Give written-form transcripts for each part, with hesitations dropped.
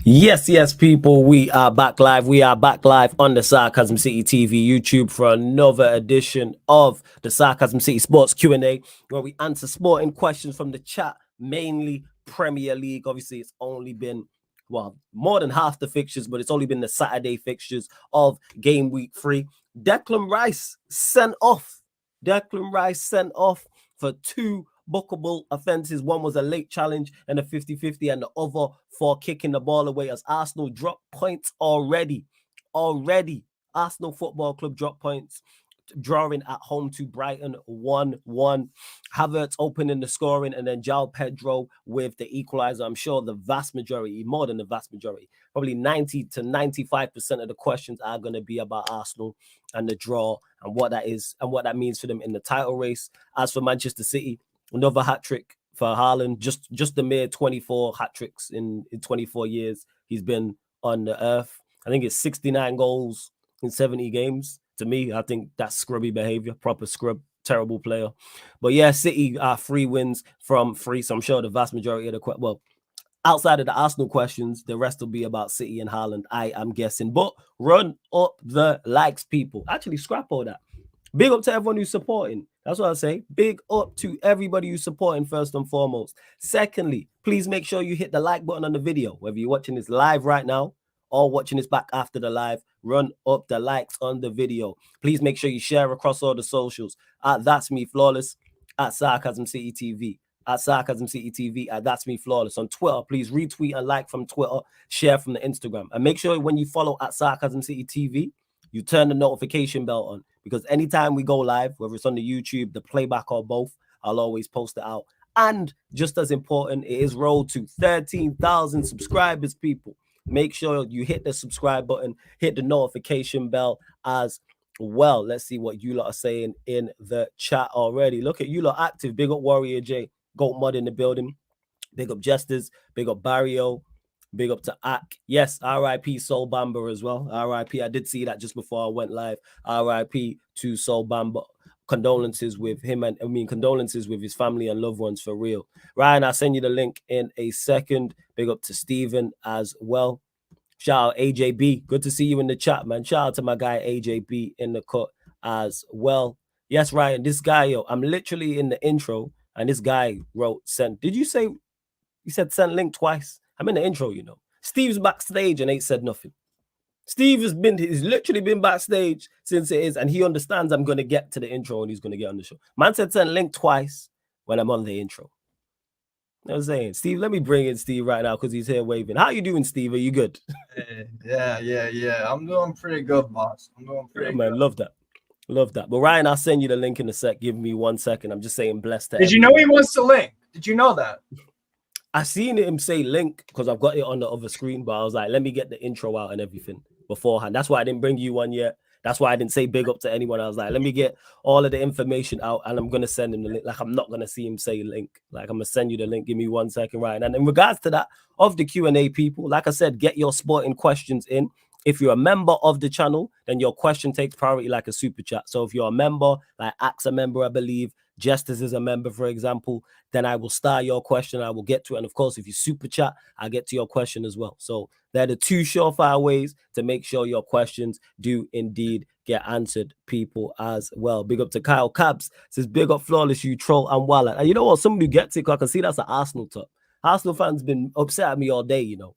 Yes, people, we are back live. We are back live on the Sarcasm City TV YouTube for another edition of the Sarcasm City Sports Q&A, where we answer sporting questions from the chat, mainly Premier League. Obviously, it's only been, well, more than half the fixtures, but it's only been the Saturday fixtures of game week 3. Declan Rice sent off. Declan Rice sent off for 2 bookable offenses. One was a late challenge and a 50-50, and the other for kicking the ball away, as Arsenal dropped points already. Arsenal Football Club dropped points, drawing at home to Brighton 1-1. Havertz opening the scoring, and then João Pedro with the equalizer. I'm sure the vast majority, more than the vast majority, probably 90 to 95% of the questions are going to be about Arsenal and the draw and what that is and what that means for them in the title race. As for Manchester City, another hat-trick for Haaland, just the mere 24 hat-tricks in 24 years he's been on the earth. I think it's 69 goals in 70 games. To me, I think that's scrubby behavior, proper scrub, terrible player. But yeah, City are 3 wins from 3, so I'm sure the vast majority of the outside of the Arsenal questions, the rest will be about City and Haaland, I am guessing. But run up the likes, people. Actually, scrap all that. Big up to everyone who's supporting. That's what I say. Big up to everybody who's supporting, first and foremost. Secondly, please make sure you hit the like button on the video, whether you're watching this live right now or watching this back after the live. Run up the likes on the video. Please make sure you share across all the socials. At That's Me Flawless, at Sarcasm City TV, at Sarcasm City TV, at That's Me Flawless. On Twitter, please retweet and like from Twitter, share from the Instagram. And make sure when you follow at Sarcasm City TV, you turn the notification bell on, because anytime we go live, whether it's on the YouTube, the playback, or both, I'll always post it out. And just as important, it is rolled to 13,000 subscribers, people. Make sure you hit the subscribe button, hit the notification bell as well. Let's see what you lot are saying in the chat already. Look at you lot active. Big up Warrior J, Goat Mud in the building. Big up Jesters, big up Barrio, big up to Ak. Yes, R.I.P. Soul Bamba as well. R.I.P. I did see that just before I went live. R.I.P. to Soul Bamba. Condolences with him, and condolences with his family and loved ones, for real. Ryan, I'll send you the link in a second. Big up to Steven as well. Shout out AJB. Good to see you in the chat, man. Shout out to my guy AJB in the cut as well. Yes, Ryan, this guy, yo, I'm literally in the intro, and this guy wrote send. Did you say he said send link twice? I'm in the intro, you know. Steve's backstage and ain't said nothing. Steve he's literally been backstage since it is, and he understands I'm going to get to the intro and he's going to get on the show. Man said send link twice when I'm on the intro. You know what I'm saying? Steve, let me bring in Steve right now because he's here waving. How you doing, Steve? Are you good? Yeah. I'm doing pretty good, boss. I'm doing pretty good. Man, love that. But Ryan, I'll send you the link in a sec. Give me 1 second. I'm just saying blessed to Did you know he wants to link? Did you know that? I seen him say link because I've got it on the other screen, but I was like, let me get the intro out and everything beforehand. That's why I didn't bring you one yet. That's why I didn't say big up to anyone. I was like, let me get all of the information out, and I'm going to send him the link. Like, I'm not going to see him say link. Like, I'm going to send you the link. Give me 1 second, Ryan. And in regards to that, of the Q&A, people, like I said, get your sporting questions in. If you're a member of the channel, then your question takes priority like a super chat. So if you're a member, like Axe a member, I believe, Jesters is a member, for example, then I will star your question. I will get to it. And of course, if you super chat, I'll get to your question as well. So they're the 2 surefire ways to make sure your questions do indeed get answered, people, as well. Big up to Kyle Cabs. Says, big up Flawless, you troll and wallet. And you know what? Somebody gets it, because I can see that's an Arsenal top. Arsenal fans been upset at me all day, you know.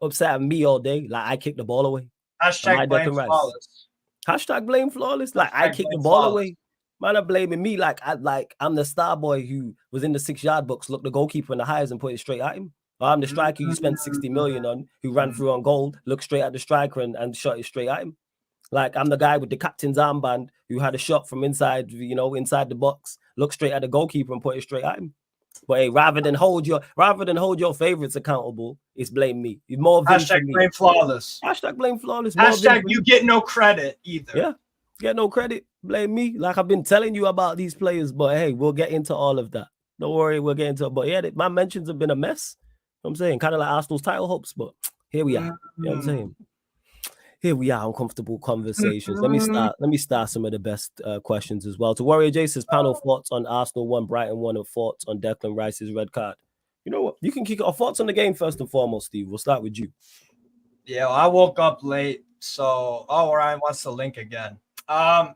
Upset at me all day. Like, I kicked the ball away. Hashtag blame Flawless. Hashtag blame Flawless. Like, I kicked the ball away. Man are blaming me like I'm the star boy who was in the 6-yard box, looked the goalkeeper in the highs and put it straight at him. Or I'm the striker you spent 60 million on, who ran through on goal, looked straight at the striker and shot it straight at him. Like, I'm the guy with the captain's armband who had a shot from inside, inside the box, looked straight at the goalkeeper and put it straight at him. But hey, rather than hold your favorites accountable, it's blame me. More hashtag blame Flawless. Hashtag blame Flawless. Hashtag you get no credit either. Yeah. Get no credit, blame me. Like, I've been telling you about these players, but hey, we'll get into all of that. Don't worry, we'll get into it. But yeah, my mentions have been a mess. You know what I'm saying, kind of like Arsenal's title hopes, but here we are. You know what I'm saying? Here we are, uncomfortable conversations. Let me start some of the best questions as well. To Warrior J says, panel thoughts on Arsenal 1, Brighton 1, and thoughts on Declan Rice's red card. You know what? You can kick it off. Thoughts on the game first and foremost, Steve. We'll start with you. Yeah, well, I woke up late, so Ryan wants the link again. I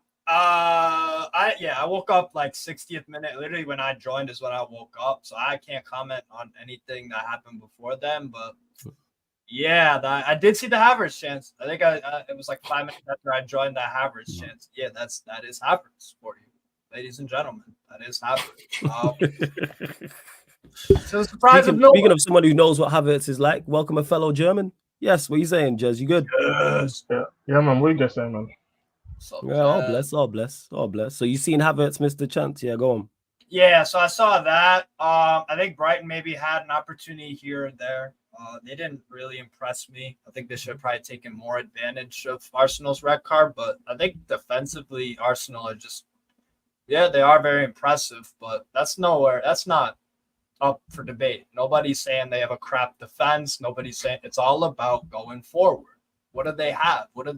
woke up like 60th minute. Literally, when I joined is when I woke up, so I can't comment on anything that happened before then. But yeah, I did see the Havertz chance. I think it was like 5 minutes after I joined that Havertz chance. Yeah, that is Havertz for you, ladies and gentlemen. That is Havertz. So speaking of someone who knows what Havertz is like, welcome a fellow German. Yes, what are you saying, Jez? You good? Yes. Yeah, man. What you guys saying, man? Yeah, all bless. So you seen Havertz miss the chance? Yeah, go on. Yeah, so I saw that. I think Brighton maybe had an opportunity here and there. They didn't really impress me. I think they should have probably taken more advantage of Arsenal's red card, but I think defensively Arsenal are just, yeah, they are very impressive, but that's not up for debate. Nobody's saying they have a crap defense. Nobody's saying it's all about going forward. What do they have? What's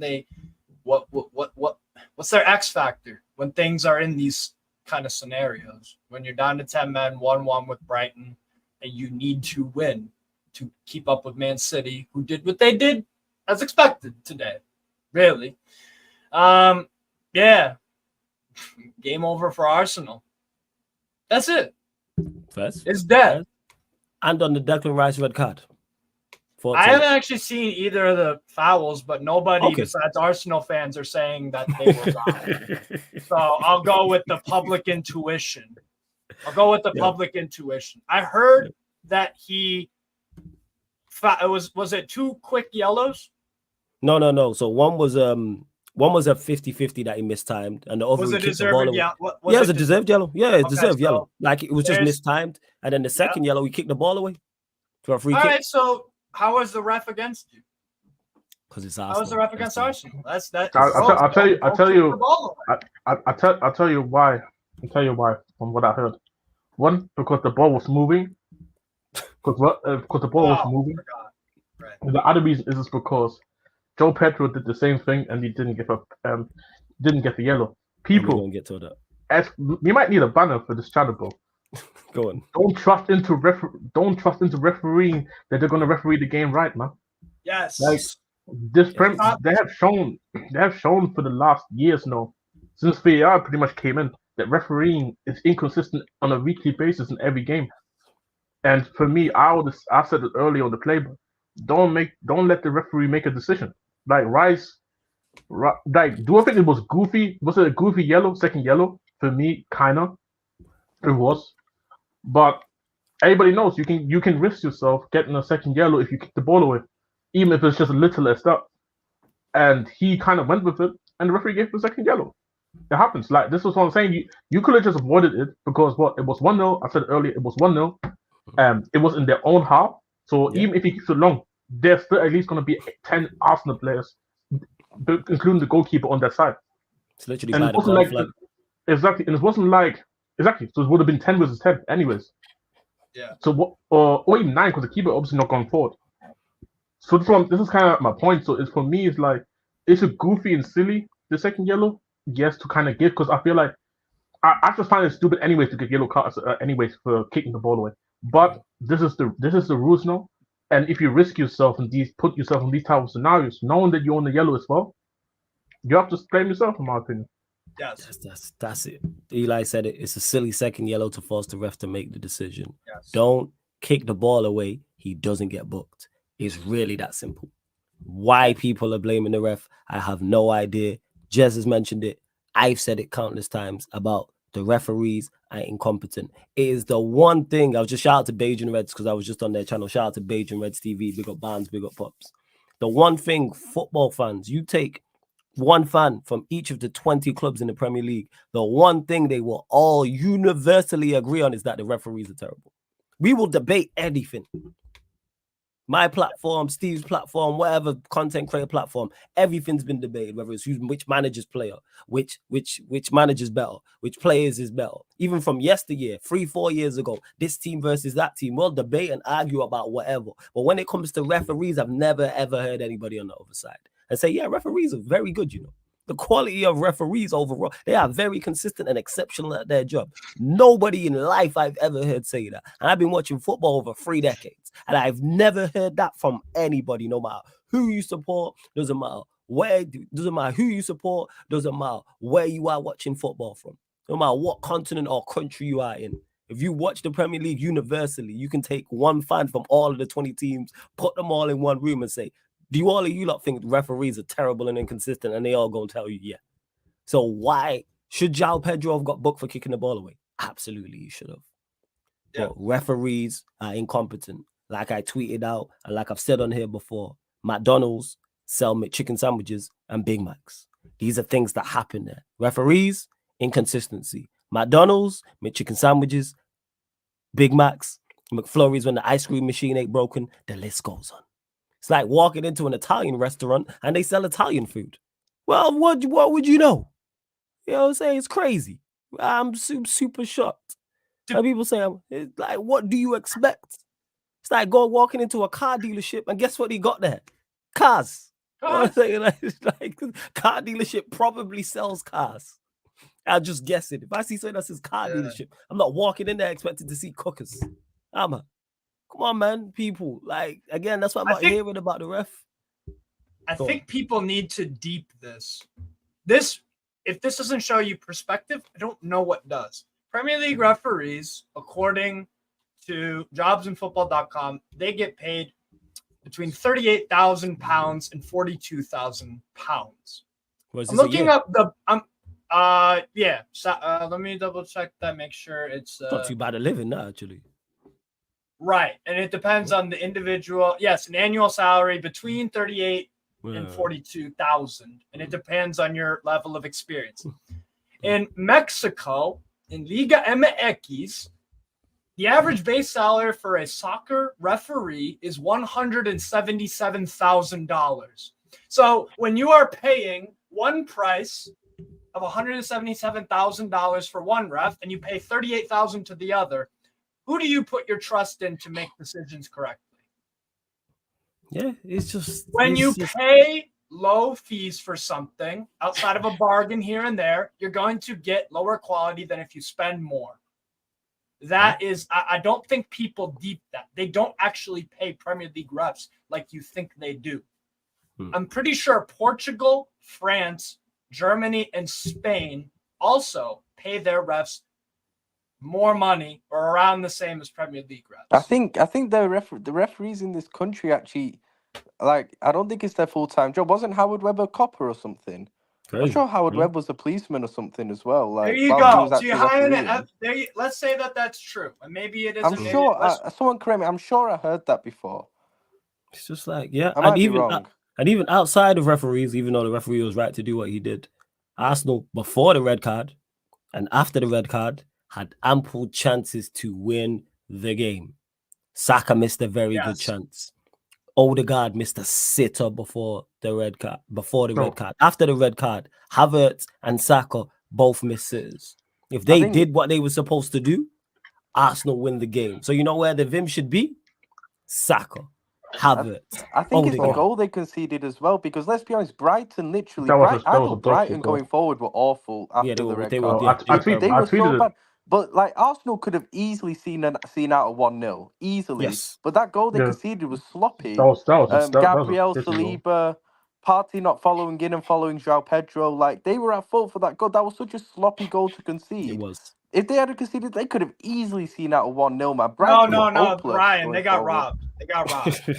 their X factor when things are in these kind of scenarios? When you're down to 10 men, 1-1 with Brighton, and you need to win to keep up with Man City, who did what they did as expected today. Really. Yeah. Game over for Arsenal. That's it. First, it's dead. And on the Declan Rice red card. I haven't actually seen either of the fouls, but nobody besides Arsenal fans are saying that they were wrong. So I'll go with the public intuition. Public intuition. I heard that was it 2 quick yellows? No. So one was a 50-50 that he mistimed, and the other was he it kicked the ball away. Yeah, it was a deserved yellow. Yeah, it deserved yellow. Like it was just mistimed, and then the second yellow he kicked the ball away for a free kick. All right, so how was the ref against you? Because it's Arsenal. How was the ref against Arsenal? That's that. I'll tell you why. I'll tell you why from what I heard. One, because the ball was moving. Because the ball was moving. Right. And the other reason is because Joe Pedro did the same thing and he didn't get the yellow. People don't get to that. We might need a banner for this channel, bro. Go on. Don't trust into refereeing that they're going to referee the game right, man. Yes. Like they have shown for the last years now, since VAR pretty much came in, that refereeing is inconsistent on a weekly basis in every game. And for me, I said it earlier on the playbook. Don't let the referee make a decision. Like Rice, do I think it was goofy? Was it a goofy yellow, second yellow? For me, kinda. It was. But everybody knows you can risk yourself getting a second yellow if you kick the ball away, even if it's just a little less up. And he kind of went with it, and the referee gave the second yellow. It happens. Like this was what I'm saying. You could have just avoided it because it was 1-0. I said earlier it was 1-0. It was in their own half. So even if he keeps it long, there's still at least going to be 10 Arsenal players, including the goalkeeper on that side. It's literally and it wasn't like exactly, and it wasn't like exactly. So it would have been 10 versus 10, anyways. Yeah. So what, or even 9 because the keeper obviously not going forward. So this is kind of my point. So it's for me, it's like it's a goofy and silly the second yellow, yes, to kind of give because I feel like I just find it stupid anyways to get yellow cards anyways for kicking the ball away. But this is the rules now. And if you risk yourself and put yourself in these type of scenarios, knowing that you're on the yellow as well, you have to blame yourself, in my opinion. Yes. That's it. Eli said it. It's a silly second yellow to force the ref to make the decision. Yes. Don't kick the ball away. He doesn't get booked. It's really that simple. Why people are blaming the ref, I have no idea. Jez has mentioned it. I've said it countless times about the referees are incompetent. It is the one thing. I was just shout out to Beige and Reds because I was just on their channel. Shout out to Beige and Reds TV. Big up Barnes, big up Pops. The one thing, football fans, you take one fan from each of the 20 clubs in the Premier League. The one thing they will all universally agree on is that the referees are terrible. We will debate anything. My platform, Steve's platform, whatever content creator platform, everything's been debated, whether it's which manager's player, which manager's better, which players is better. Even from yesteryear, 3-4 years ago, this team versus that team, we'll debate and argue about whatever. But when it comes to referees, I've never, ever heard anybody on the other side and say, yeah, referees are very good, you know. the quality of referees overall. They are very consistent and exceptional at their job. Nobody in life I've ever heard say that. And I've been watching football over 3 decades, and I've never heard that from anybody, no matter who you support, doesn't matter doesn't matter who you support, doesn't matter where you are watching football from, no matter what continent or country you are in. If you watch the Premier League universally, you can take one fan from all of the 20 teams, put them all in one room and say, do all of you lot think referees are terrible and inconsistent? And they all gonna tell you, yeah. So why should João Pedro have got booked for kicking the ball away? Absolutely, he should have. Yeah. But referees are incompetent. Like I tweeted out, and like I've said on here before, McDonald's sell McChicken sandwiches and Big Macs. These are things that happen there. Referees, inconsistency. McDonald's, McChicken sandwiches, Big Macs, McFlurries when the ice cream machine ain't broken, the list goes on. It's like walking into an Italian restaurant and they sell Italian food. Well, what would you know? You know what I'm saying? It's crazy. I'm super shocked. And people say, it's like, what do you expect? It's like walking into a car dealership and guess what he got there? Cars. You know what I'm saying? It's like car dealership probably sells cars. I'll just guess it. If I see something that says car dealership, I'm not walking in there expecting to see cookers. Come on, man, people. Like, again, that's what I'm not hearing about the ref. I think people need to deep this. If this doesn't show you perspective, I don't know what does. Premier League referees, according to jobsinfootball.com, they get paid between £38,000 and £42,000. I'm looking up the let me double check that, make sure it's not too bad a living now, actually. Right, and it depends on the individual. Yes, an annual salary between 38 and 42,000, and it depends on your level of experience. In Mexico, in Liga MX, the average base salary for a soccer referee is $177,000. So when you are paying one price of $177,000 for one ref and you pay $38,000 to the other, who do you put your trust in to make decisions correctly? Yeah, it's just when you pay low fees for something outside of a bargain here and there, you're going to get lower quality than if you spend more. That is, I don't think people deep that. They don't actually pay Premier League refs like you think they do. I'm pretty sure Portugal, France, Germany, and Spain also pay their refs more money or around the same as Premier League refs. I think the referees in this country actually, like, I don't think it's their full-time job. Wasn't Howard Webb a copper or something? Crazy. I'm sure Howard Webb was a policeman or something as well. Like, there you go. So you're hiring it. Let's say that that's true, and maybe it isn't. I'm sure. Someone correct me. I'm sure I heard that before. It's just like, yeah, I might be wrong. And even outside of referees, even though the referee was right to do what he did, Arsenal before the red card and after the red card had ample chances to win the game. Saka missed a very good chance. Odegaard missed a sitter before the red card. Red card. After the red card, Havertz and Saka both missed sitters. If they did what they were supposed to do, Arsenal win the game. So you know where the Vim should be? Saka. Havertz. I think it's the goal they conceded as well, because let's be honest, Brighton literally. I thought Brighton going forward were awful after the red card. They were so bad. But like Arsenal could have easily seen out a 1-0, easily. Yes. But that goal they conceded was sloppy. Gabriel, Saliba, Partey not following in and following João Pedro, like they were at fault for that goal. That was such a sloppy goal to concede. It was. If they had conceded, they could have easily seen out a 1-0, man. No, Brian, they got robbed. They got robbed. Hey,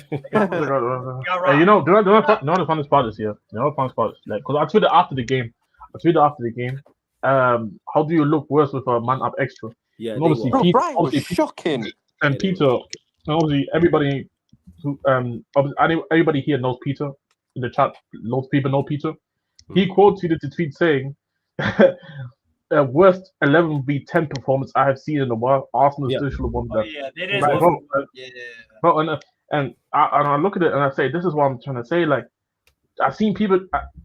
you know, the funniest part is here. You know the funniest part is, like, because I tweeted after the game. How do you look worse with a man up extra? Yeah, and obviously, Brian was shocking. And Peter, obviously, everybody here knows Peter. In the chat, lots of people know Peter. He quoted the tweet saying, "Worst 11v10 performance I have seen in a while. Arsenal still should have won that." Yeah, they did. And I look at it and I say, this is what I'm trying to say. Like, I've seen people.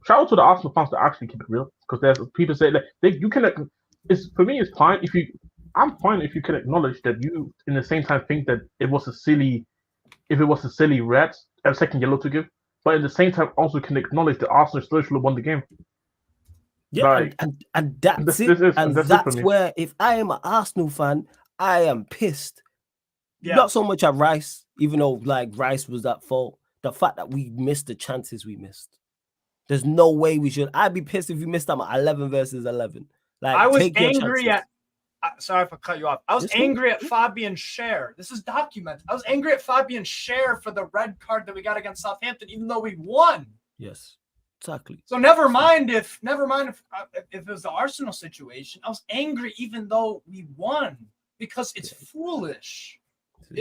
Shout out to the Arsenal fans that actually keep it real, because there's people say, like, you can. It's for me. It's fine if you. I'm fine if you can acknowledge that you, in the same time, think that it was a silly red and second yellow to give, but at the same time also can acknowledge that Arsenal still should have won the game. Yeah, like, and that's it. That's where, if I am an Arsenal fan, I am pissed. Yeah. Not so much at Rice, even though like Rice was at fault. The fact that we missed the chances we missed. There's no way we should. I'd be pissed if we missed them at 11 versus 11. Like, I was angry at. Sorry if I cut you off. I was angry at Fabian Schär. This is documented. I was angry at Fabian Schär for the red card that we got against Southampton, even though we won. Yes, exactly. So never mind if it was the Arsenal situation. I was angry even though we won because it's foolish.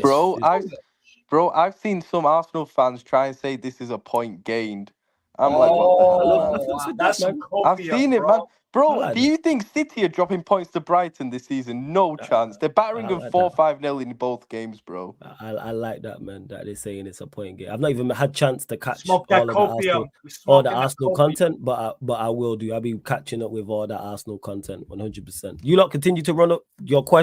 I've seen some Arsenal fans try and say this is a point gained. I'm like, what the hell? That's some copia, I've seen it, man. Bro, do you think City are dropping points to Brighton this season? No chance. They're battering them 4-5-0 in both games, bro. I like that, man, that they're saying it's a point game. I've not even had chance to catch all the Arsenal content, but I will do. I'll be catching up with all that Arsenal content 100%. You lot continue to run up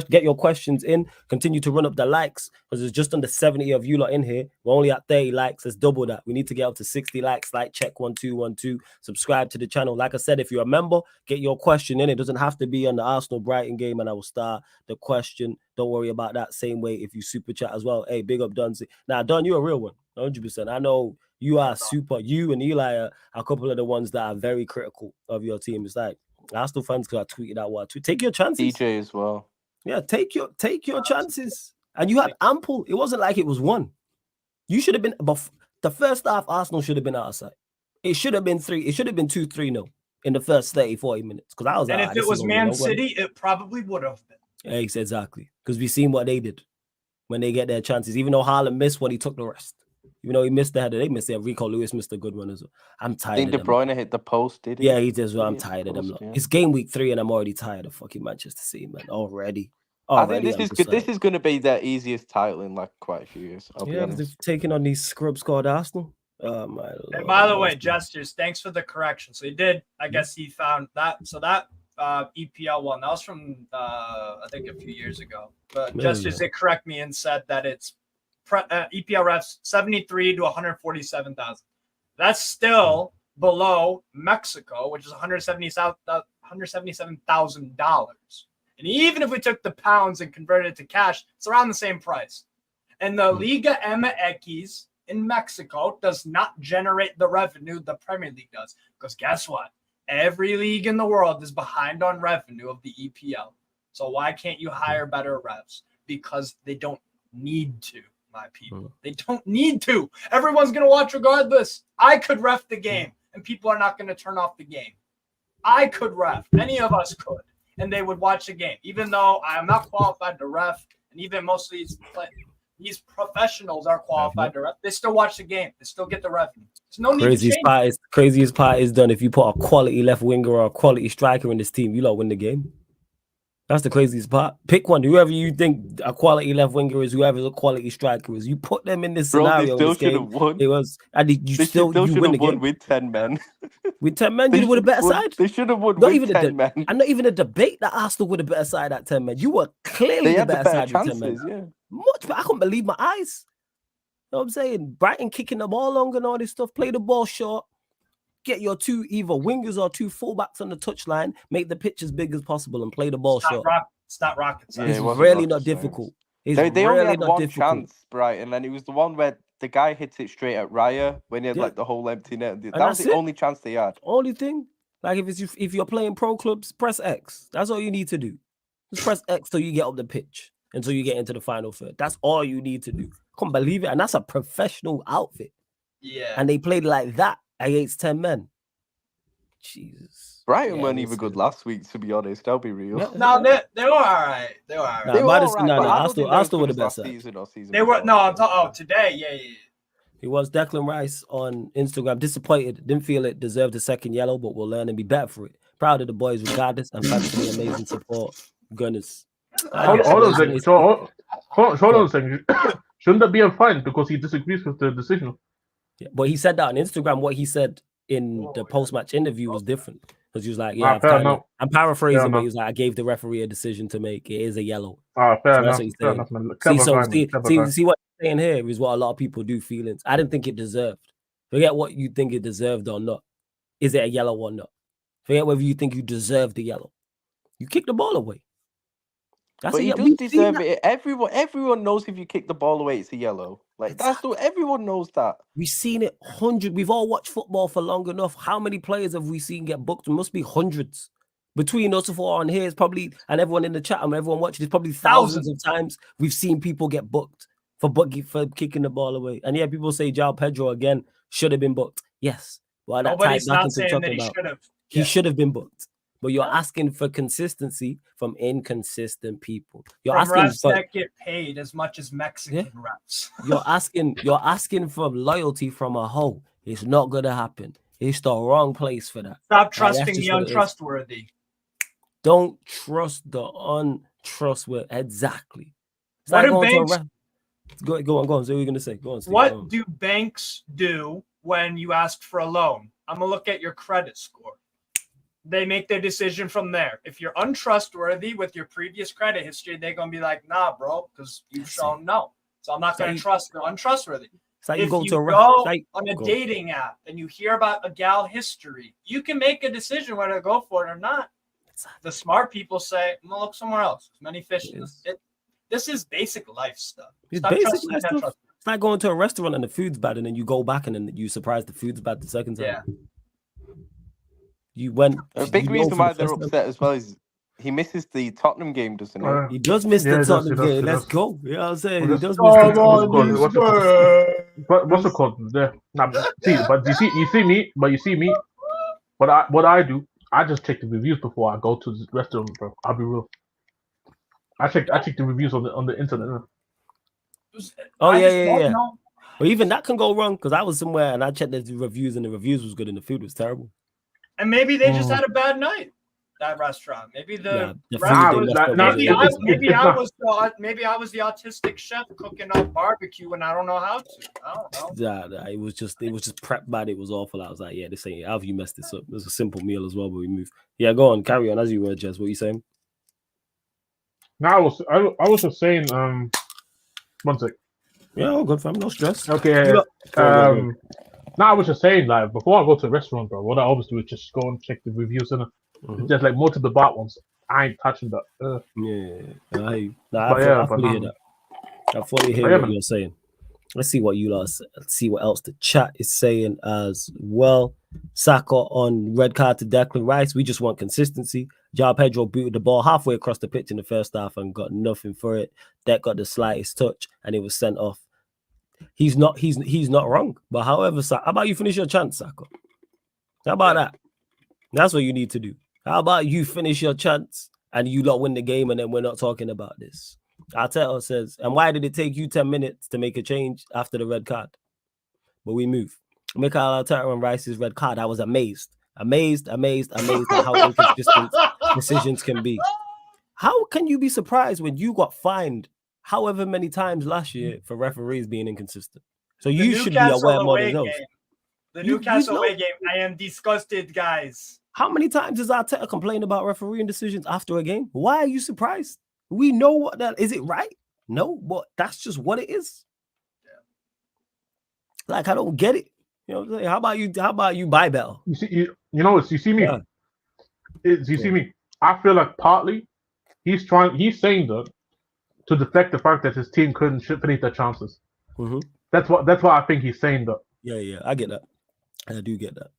get your questions in. Continue to run up the likes, because there's just under 70 of you lot in here. We're only at 30 likes. Let's double that. We need to get up to 60 likes. Like check 1212. Subscribe to the channel. Like I said, if you're a member, get your question in. It doesn't have to be on the Arsenal Brighton game, and I will start the question. Don't worry about that. Same way if you super chat as well. Hey, big up Dunsey. Now, Don, you're a real one, 100%. I know you are super. You and Eli are a couple of the ones that are very critical of your team. It's like Arsenal fans could have tweeted out what. Take your chances. DJ as well. Yeah, take your chances. And you had ample. It wasn't like it was one. You should have been. But the first half, Arsenal should have been outside. It should have been 3. It should have been 2-3-0. In the first 30-40 minutes, because I was. And if it was Man City, it probably would have been. Exactly, because we've seen what they did when they get their chances. Even though Haaland missed one, he took the rest. Even though he missed the header, they missed it. Rico Lewis missed a good one as well. I'm tired. I think De Bruyne hit the post, did he? Yeah, he did as well. I'm tired of them. Yeah. It's game week 3, and I'm already tired of fucking Manchester City, man. Already. I think this is good. This is going to be their easiest title in like quite a few years. I'll be honest. They've taken on these scrubs called Arsenal. Oh my Lord. And by the way, Jesters, thanks for the correction. So he did, I guess he found that. So that EPL one, that was from I think a few years ago. But Jesters did correct me and said that it's EPL refs 73 to 147,000. That's still below Mexico, which is $177,000. And even if we took the pounds and converted it to cash, it's around the same price. And the Liga MX in Mexico does not generate the revenue the Premier League does. Because guess what? Every league in the world is behind on revenue of the EPL. So why can't you hire better refs? Because they don't need to, my people. They don't need to. Everyone's going to watch regardless. I could ref the game, and people are not going to turn off the game. I could ref. Any of us could. And they would watch the game. Even though I am not qualified to ref, and even most of these professionals are qualified to ref. They still watch the game. They still get the revenue. There's no need to change. Craziest part is done. If you put a quality left winger or a quality striker in this team, you lot win the game. That's the craziest part. Pick one. Whoever you think a quality left winger is, whoever a quality striker is, you put them in this scenario. They still should have won. It was, and you still win the game with 10 men. With 10 men, you would have better side. They should have won with 10 men. And not even a debate that Arsenal would have better side at 10 men. You were clearly the better side with 10 men. Yeah. Much, but I couldn't believe my eyes. You know what I'm saying? Brighton kicking the ball long and all this stuff. Play the ball short. Get your 2 either wingers or 2 fullbacks on the touchline. Make the pitch as big as possible and play the ball short. It's not rocket science. It's really not difficult. They only had one chance, Brighton, and it was the one where the guy hits it straight at Raya when he had like the whole empty net. That was the only chance they had. Only thing. Like if you're playing pro clubs, press X. That's all you need to do. Just press X till you get up the pitch, until you get into the final third. That's all you need to do. I can't believe it. And that's a professional outfit. Yeah. And they played like that against 10 men. Jesus. Brighton weren't even good last week, to be honest. I'll be real. No, they were all right. They were all right. Arsenal were the best side. They were today. Yeah. He was Declan Rice on Instagram. Disappointed. Didn't feel it deserved a second yellow, but we'll learn and be better for it. Proud of the boys regardless, and thanks for the amazing support. Goodness. Hold on a second. Shouldn't that be a fine because he disagrees with the decision? Yeah, but he said that on Instagram. What he said in the post-match interview was different. Because he was like, I'm paraphrasing, but he was like, I gave the referee a decision to make. It is a yellow. Fair enough. See what he's saying here is what a lot of people do feelings. I didn't think it deserved. Forget what you think it deserved or not. Is it a yellow or not? Forget whether you think you deserve the yellow. You kick the ball away. But he does deserve it. Everyone knows if you kick the ball away, it's a yellow. Like everyone knows that. We've seen it hundreds. We've all watched football for long enough. How many players have we seen get booked? It must be hundreds. Between us four on here, it's probably, and everyone in the chat and everyone watching, it's probably thousands of times we've seen people get booked for kicking the ball away. And yeah, people say João Pedro again should have been booked. Yes. Well, nobody's not saying that he should have. He should have been booked. But you're asking for consistency from inconsistent people. You're asking refs that get paid as much as Mexican refs. You're asking for loyalty from a hoe. It's not gonna happen. It's the wrong place for that. Stop trusting the untrustworthy. Don't trust the untrustworthy. Exactly. What do banks? Go on. So what are you gonna say? Go on. Steve, what do banks do when you ask for a loan? I'm gonna look at your credit score. They make their decision from there. If you're untrustworthy with your previous credit history, they're going to be like, nah, bro, because you've shown no. So I'm not going to trust the untrustworthy. Like if you go on a dating app and you hear about a gal history, you can make a decision whether to go for it or not. The smart people say, I'm going to look somewhere else. There's many fish. This is basic life stuff. It's basic life stuff. It's like going to a restaurant and the food's bad and then you go back and then you surprise the food's bad the second time. Yeah. You went. A big reason why they're upset as well is he misses the Tottenham game, doesn't he? He does miss the Tottenham game. Let's go. You know what I'm saying? He does miss the Tottenham game. What's the code there? You see me. What I do, I just check the reviews before I go to the restaurant, bro. I'll be real. I check the reviews on the internet. Oh yeah. But even that can go wrong because I was somewhere and I checked the reviews and the reviews was good and the food was terrible. And maybe they just had a bad night, that restaurant. Maybe maybe I was the autistic chef cooking up barbecue and I don't know how to. I don't know. It was just prepped bad. It was awful. I was like, yeah, this ain't. How have you messed this up? It was a simple meal as well, but we moved. Yeah, go on, carry on as you were, Jess. What are you saying? No, I was just saying. One sec. Yeah, all good, fam. No stress. Okay. No, I was just saying, like, before I go to a restaurant, bro, what I always do is just go and check the reviews in it. Just like most of the bad ones, I ain't touching that. I fully hear that. I fully hear what you're saying. Let's see what let's see what else the chat is saying as well. Saka on red card to Declan Rice. We just want consistency. João Pedro booted the ball halfway across the pitch in the first half and got nothing for it. Dec got the slightest touch and it was sent off. He's not wrong. But however, how about you finish your chance, Saka? How about that? That's what you need to do. How about you finish your chance and you lot win the game and then we're not talking about this? Arteta says, and why did it take you 10 minutes to make a change after the red card? But we move. Mikel Arteta on Rice's red card. I was amazed at how inconsistent decisions can be. How can you be surprised when you got fined however many times last year for referees being inconsistent? So you should be aware more than those. The Newcastle away game, I am disgusted, guys. How many times does Arteta complain about refereeing decisions after a game? Why are you surprised? We know what that is. It right? No, but that's just what it is. Yeah. Like I don't get it. You know what I'm saying? How about you buy Bell? You see me. Yeah. See me. I feel like partly he's saying that to deflect the fact that his team couldn't finish their chances. Mm-hmm. That's what I think he's saying that. Yeah, I get that. I do get that.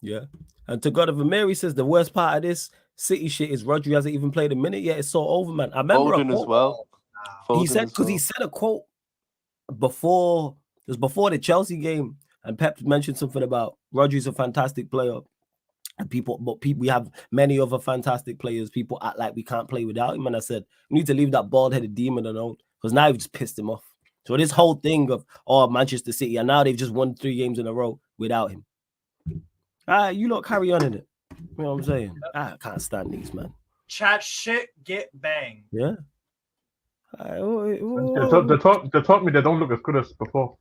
Yeah. And to God of Mary says the worst part of this City shit is Rodri hasn't even played a minute yet. It's so over, man. I remember Foden as well. He said a quote before the Chelsea game, and Pep mentioned something about Rodri's a fantastic player. And we have many other fantastic players. People act like we can't play without him. And I said, we need to leave that bald-headed demon alone because now you've just pissed him off. So this whole thing of Manchester City, and now they've just won 3 games in a row without him. You lot carry on in it. You know what I'm saying? I can't stand these, man. Chat shit, get banged. Yeah. They taught me they don't look as good as before.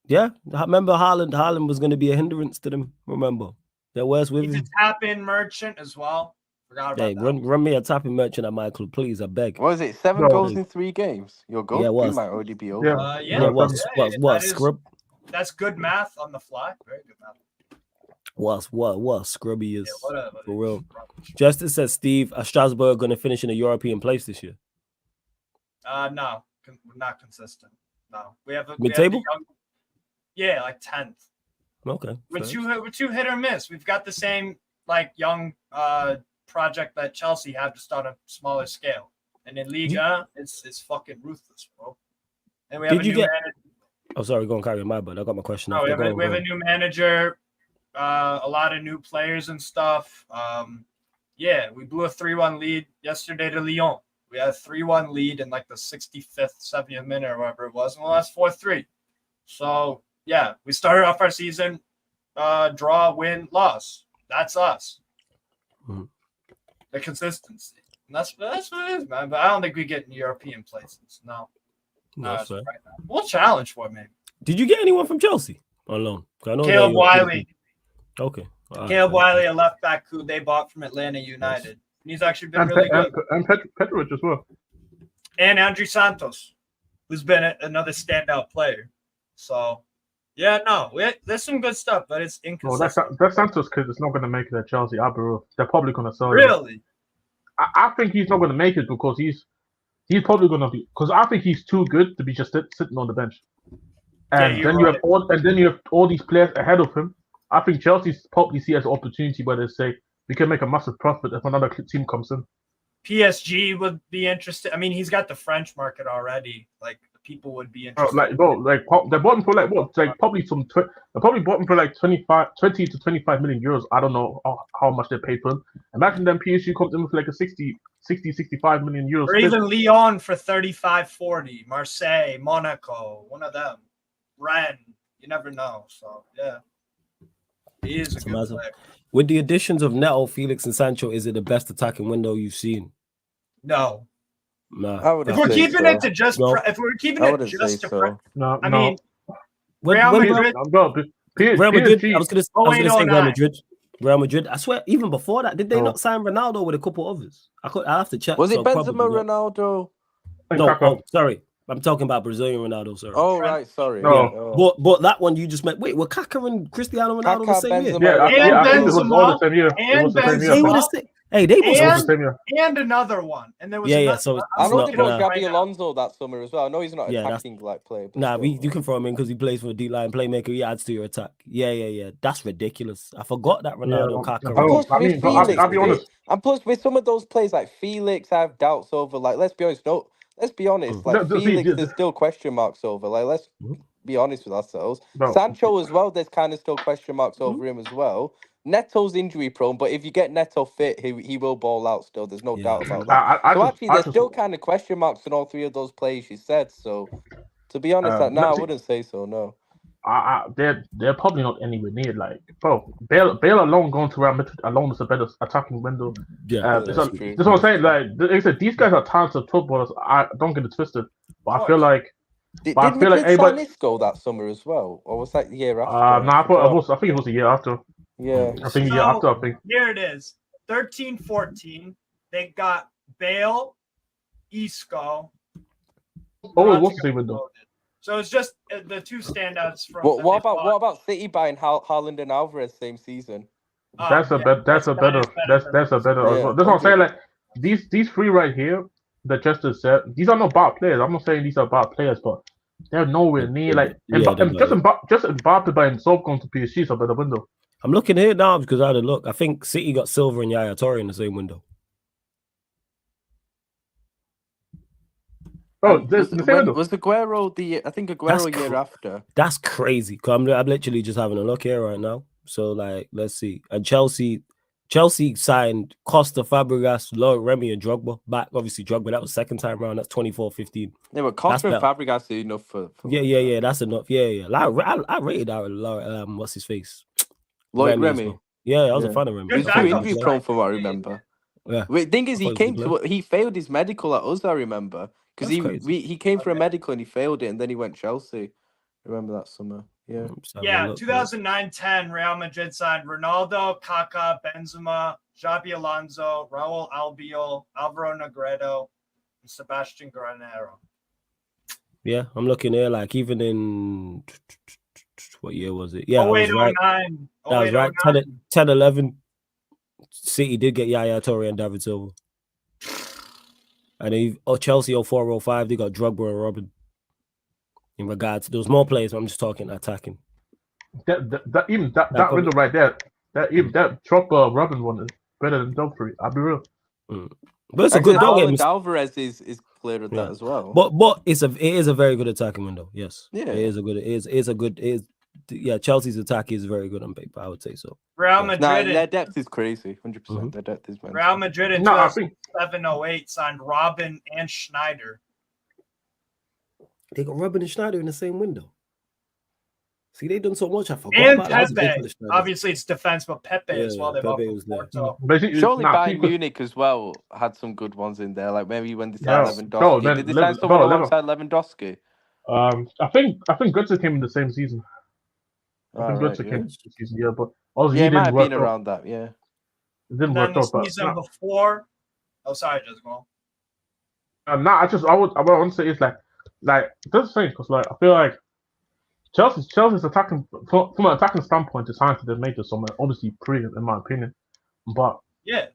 Yeah. I remember Haaland was going to be a hindrance to them. Remember. They're worse with him. He's a tap-in merchant as well. Forgot about that. Run me a tap-in merchant at Michael, please. I beg. What was it? 7 goals in 3 games? Your goal? Yeah, you might already be over. What, scrub? That's good math on the fly. Very good math. What scrubby is for real. Justice says, Steve, are Strasbourg going to finish in a European place this year? No, we're not consistent. No, we have mid-table. Yeah, like 10th. Okay, we're too hit or miss. We've got the same like young project that Chelsea have, just on a smaller scale. And in Liga, it's fucking ruthless, bro. And we have manager. Oh, sorry, go on, carry my bad. I got my question. We have a new manager, a lot of new players and stuff. Yeah, we blew a 3-1 lead yesterday to Lyon. We had a 3-1 lead in like the 65th, 70th minute or whatever it was, and we lost 4-3. So, yeah, we started off our season draw, win, loss. That's us. Mm-hmm. The consistency. And that's what it is, man. But I don't think we get in European places. No. Right now. We'll challenge for it, maybe. Did you get anyone from Chelsea on loan? Caleb Wiley. Okay. Caleb Wiley, a left back who they bought from Atlanta United. Yes. He's actually been really good. And Petrovic as well. And Andrew Santos, who's been another standout player. So, yeah, no, there's some good stuff, but it's inconsistent. That Santos kid is not going to make it at Chelsea. They're probably going to sell him. Really? I think he's not going to make it because he's probably going to be, because I think he's too good to be just sitting on the bench. And then you have all these players ahead of him. I think Chelsea's probably see it as an opportunity where they say we can make a massive profit if another team comes in. PSG would be interested. I mean, he's got the French market already. Like, people would be interested. They bought him for like what? Like probably they probably bought him for like 20 to 25 million euros. I don't know how much they paid for him. Imagine then PSG comes in with like a 60, 65 million euros. Or even Lyon for 35, 40. Marseille, Monaco, one of them. Rennes. You never know. So yeah. He is a good player. With the additions of Neto, Felix, and Sancho, is it the best attacking window you've seen? No. Nah. If we're keeping it to just, if we're keeping it just to, I mean, Real Madrid. Real Madrid. I was gonna say Real Madrid. Real Madrid. I swear, even before that, did they not sign Ronaldo with a couple others? I have to check. Was it Benzema, Ronaldo? No, sorry. I'm talking about Brazilian Ronaldo, sorry. Oh, right, sorry. No. Yeah. But that one you just meant. Wait, were Kaká and Cristiano Ronaldo the same year? Yeah, I think it was all the same year. And Benzema. Hey, they were the same year. And another one. And there was So I know they got Xabi Alonso that summer as well. I know he's not attacking like player. You can throw him in because he plays for a D-line playmaker. He adds to your attack. Yeah. That's ridiculous. I forgot that Ronaldo Kaká. I'll be honest. And plus, with some of those plays like Felix, I have doubts over. Like, let's be honest. Let's be honest. Like, Felix, there's still question marks over. Like, let's be honest with ourselves. Sancho as well, there's kind of still question marks over him as well. Neto's injury prone, but if you get Neto fit, he will ball out still. There's no doubt about that. There's still kind of question marks on all three of those plays you said. So, to be honest, I wouldn't say so, no. They're probably not anywhere near Bale alone going to Real Madrid alone is a better attacking window. Yeah, that's what I'm saying. Like I said, these guys are talented footballers. I don't get it twisted, but I feel like. Did Madrid go that summer as well, or was that the year after? I think it was a year after. Yeah, I think a year after. I think here it is. 13-14. They got Bale, Isco. What's the same window? So it's just the two standouts from. What about City buying Haaland and Alvarez same season? That's a better. That's what I'm saying. Like these three right here, that Justin said, these are not bad players. I'm not saying these are bad players, but they're nowhere near just Mbappe by himself going to PSG is a better window. I'm looking here now because I had a look. I think City got Silva and Yaya Toure in the same window. Oh, was Aguero Aguero year after? That's crazy. I'm literally just having a look here right now. So let's see. And Chelsea signed Costa, Fabregas, Remy, and Drogba back. Obviously, Drogba, that was second time around. That's 24-15. Yeah, but Costa and Fabregas are enough for yeah. That's enough. Yeah. I rated out what's his face, Remy. Yeah, I was a fan of Remy. He was too injury prone from what I remember. Yeah. The thing is, he failed his medical at us. I remember. Because he came for a medical and he failed it, and then he went Chelsea. Remember that summer? Yeah. 2009-10, Real Madrid signed Ronaldo, Kaká, Benzema, Xabi Alonso, Raúl Albiol, Alvaro Negredo, and Sebastian Granero. Yeah, I'm looking here. Like even in What year was it? Yeah, 08, I was right. 09. That was right. 10, 11. City did get Yaya Toure and David Silva. And then Chelsea 04, 05, they got Drogba and Robin. In regards, there was more players, but I'm just talking attacking. That window right there, that Drogba Robin one is better than Dumfries. I'll be real. But it's a good dog game. Alvarez is clear of that as well. But it is a very good attacking window. Yes. Yeah. Chelsea's attack is very good on paper, I would say so. Real Madrid. Their depth is crazy. 100%. Their depth is mental. Real Madrid in 2007-08 signed Robin and Schneider. They got Robin and Schneider in the same window. See, they done so much. I forgot. And Pepe. Obviously, it's defense, but Pepe as well. They've surely Bayern Munich as well had some good ones in there. Like maybe when they signed Lewandowski. Did they sign someone alongside Lewandowski? I think Götze came in the same season. I think Götze came in the season, but obviously it might have been around that. Yeah, it didn't work out. The season before. Oh, sorry, just go. I want to say it's like that's the thing because I feel like Chelsea's attacking from an attacking standpoint is hard to the major, so obviously brilliant in my opinion. But yeah,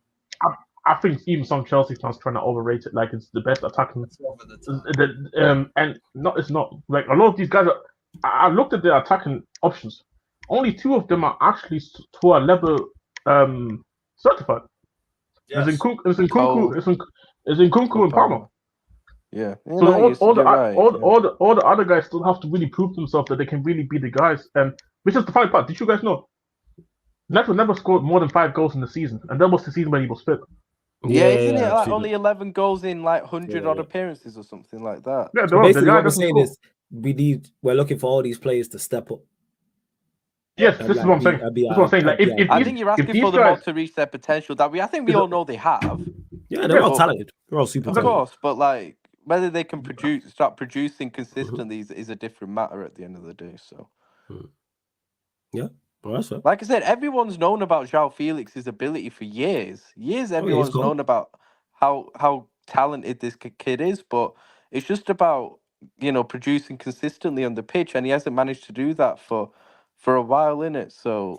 I think even some Chelsea fans trying to overrate it, like it's the best attacking. It's not like a lot of these guys. I looked at their attacking options. Only 2 of them are actually to a level certified. Yes. It's in Kunku and Palmer. Yeah. So all the other guys still have to really prove themselves that they can really be the guys. And which is the funny part. Did you guys know? Neto never scored more than 5 goals in the season, and that was the season when he was fit. Yeah, isn't it like only 11 goals in like 100 odd appearances or something like that? Yeah, so basically what we're saying is we're looking for all these players to step up. Yes, this is what I'm saying. That's what I'm saying. Like, I think you're asking for them all to reach their potential. I think we all know they have. Yeah, they're all talented. They're all super talented. Of course, but like whether they can start producing consistently is a different matter at the end of the day. So, yeah. Well, that's right. Like I said, everyone's known about João Felix's ability for years. Everyone's known about how talented this kid is, but it's just about producing consistently on the pitch, and he hasn't managed to do that for a while, innit? So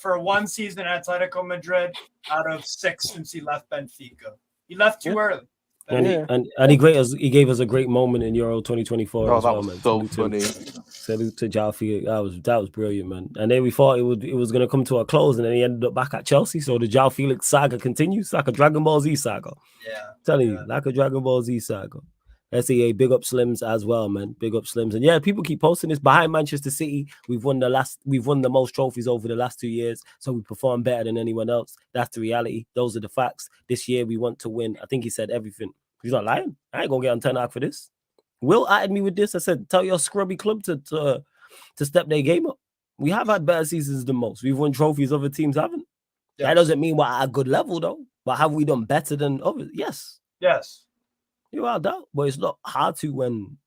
for one season at Atletico Madrid out of 6 since he left Benfica, he left too early. And he gave us a great moment in Euro 2024. Oh, that was so funny. Salute to João Felix. That was brilliant, man. And then we thought it was going to come to a close, and then he ended up back at Chelsea. So the João Felix saga continues, like a Dragon Ball Z saga. Yeah, telling you, like a Dragon Ball Z saga. SEA, big up Slims as well, man. Big up Slims. And yeah, people keep posting this. Behind Manchester City, we've won the most trophies over the last 2 years, so we perform better than anyone else. That's the reality. Those are the facts. This year we want to win. I think he said everything. He's not lying. I ain't gonna get on 10 Hag for this. Will added me with this. I said, tell your scrubby club to step their game up. We have had better seasons than most. We've won trophies other teams haven't. Yes. That doesn't mean we're at a good level though. But have we done better than others? Yes. You are doubt, but it's not hard to when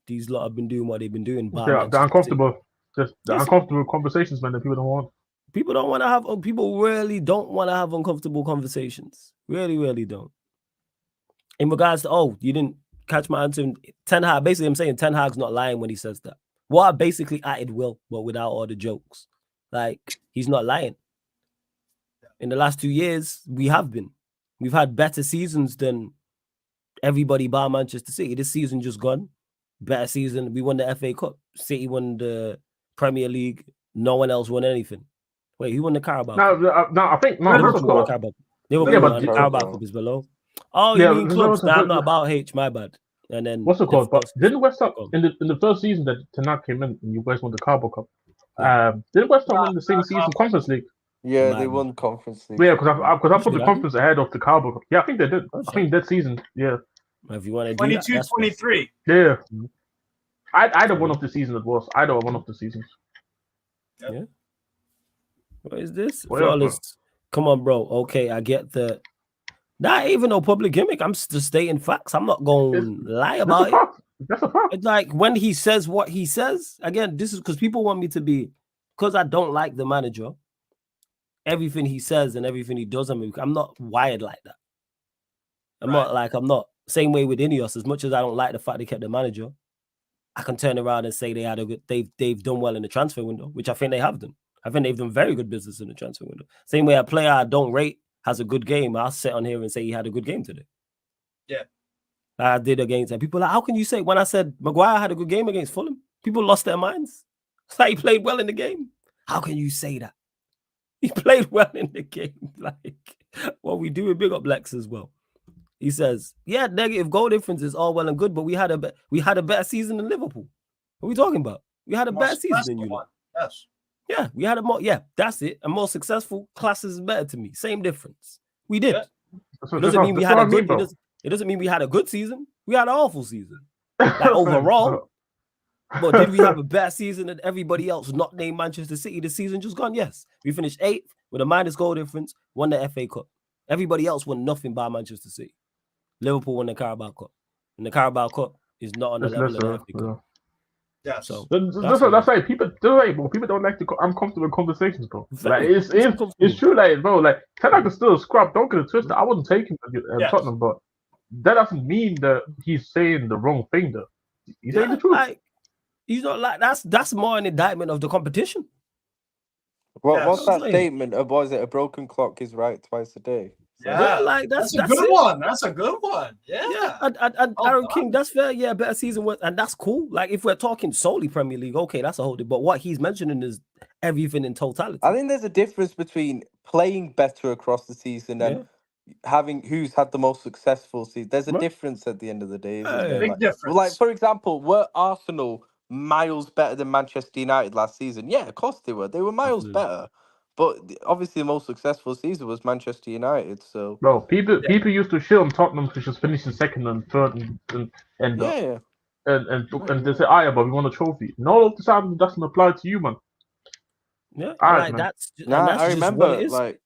these lot have been doing what they've been doing. They're uncomfortable. Just the uncomfortable conversations, man, that people don't want. People really don't want to have uncomfortable conversations. Really, really don't. In regards to, you didn't catch my answer. Ten Hag, basically, I'm saying Ten Hag's not lying when he says that. Well, I basically added Will, but without all the jokes. Like, he's not lying. In the last 2 years, we've had better seasons than everybody bar Manchester City. This season just gone. Better season. We won the FA Cup. City won the Premier League. No one else won anything. Wait, who won the Carabao? No, I think Liverpool won the Carabao. The Carabao Cup is below. Oh, you mean clubs? I'm not about H. My bad. And then what's it called? But didn't West Ham in the first season that Ten Hag came in and you guys won the Carabao Cup? Didn't West Ham win the same season Conference League? Yeah, they won Conference League. Yeah, because I put the conference ahead of the Carabao Cup. Yeah, I think they did. I think that season. Yeah. If you want to 22-23. Yeah. Either one of the seasons it was. Either one of the seasons. Yeah. What is this? Flawless. Come on, bro. Okay, I get the. Not even no public gimmick. I'm just stating facts. I'm not going to lie about it. That's a fact. It's like when he says what he says. Again, this is because people want me to be. Because I don't like the manager. Everything he says and everything he does, I'm not wired like that. I'm not same way with Ineos. As much as I don't like the fact they kept the manager, I can turn around and say they've done well in the transfer window, which I think they have done. I think they've done very good business in the transfer window. Same way a player I don't rate has a good game, I'll sit on here and say he had a good game today. Yeah. I did against them. People are like, how can you say when I said Maguire had a good game against Fulham? People lost their minds. It's like he played well in the game. How can you say that? He played well in the game. Like, what we do, big up Lex as well. He says, yeah, negative goal difference is all well and good, but we had a better season than Liverpool. What are we talking about? We had a better season than you. Yes. Yeah, we had that's it. A more successful class is better to me. Same difference. We did. Yeah. It doesn't mean we had a good. It doesn't mean we had a good season. We had an awful season, like overall. But did we have a better season than everybody else? Not named Manchester City. The season just gone. Yes, we finished 8th with a minus goal difference. Won the FA Cup. Everybody else won nothing by Manchester City. Liverpool won the Carabao Cup, and the Carabao Cup is not on the level of the FA Cup. Yeah, so that's like people don't like the uncomfortable conversations, bro. Like it's true, like bro, like Ten Hag is still a scrub. Don't get it twisted. I wouldn't take him at Tottenham, but that doesn't mean that he's saying the wrong thing. Though he's saying the truth. Like, he's not like that's more an indictment of the competition. What's that statement? Was it a broken clock is right twice a day? Yeah, like that's a good one. That's a good one. Yeah. And Aaron King, that's fair. Yeah, better season, and that's cool. Like if we're talking solely Premier League, okay, that's a whole thing. But what he's mentioning is everything in totality. I think there's a difference between playing better across the season and having who's had the most successful season. There's a difference at the end of the day, isn't there? Big difference. Like for example, were Arsenal miles better than Manchester United last season? Yeah, of course they were. They were miles better. But obviously, the most successful season was Manchester United. So, bro, people used to shit on Tottenham for just finishing second and third, and they say, but we won a trophy. No, of the time doesn't apply to you, man. Yeah, like that's I remember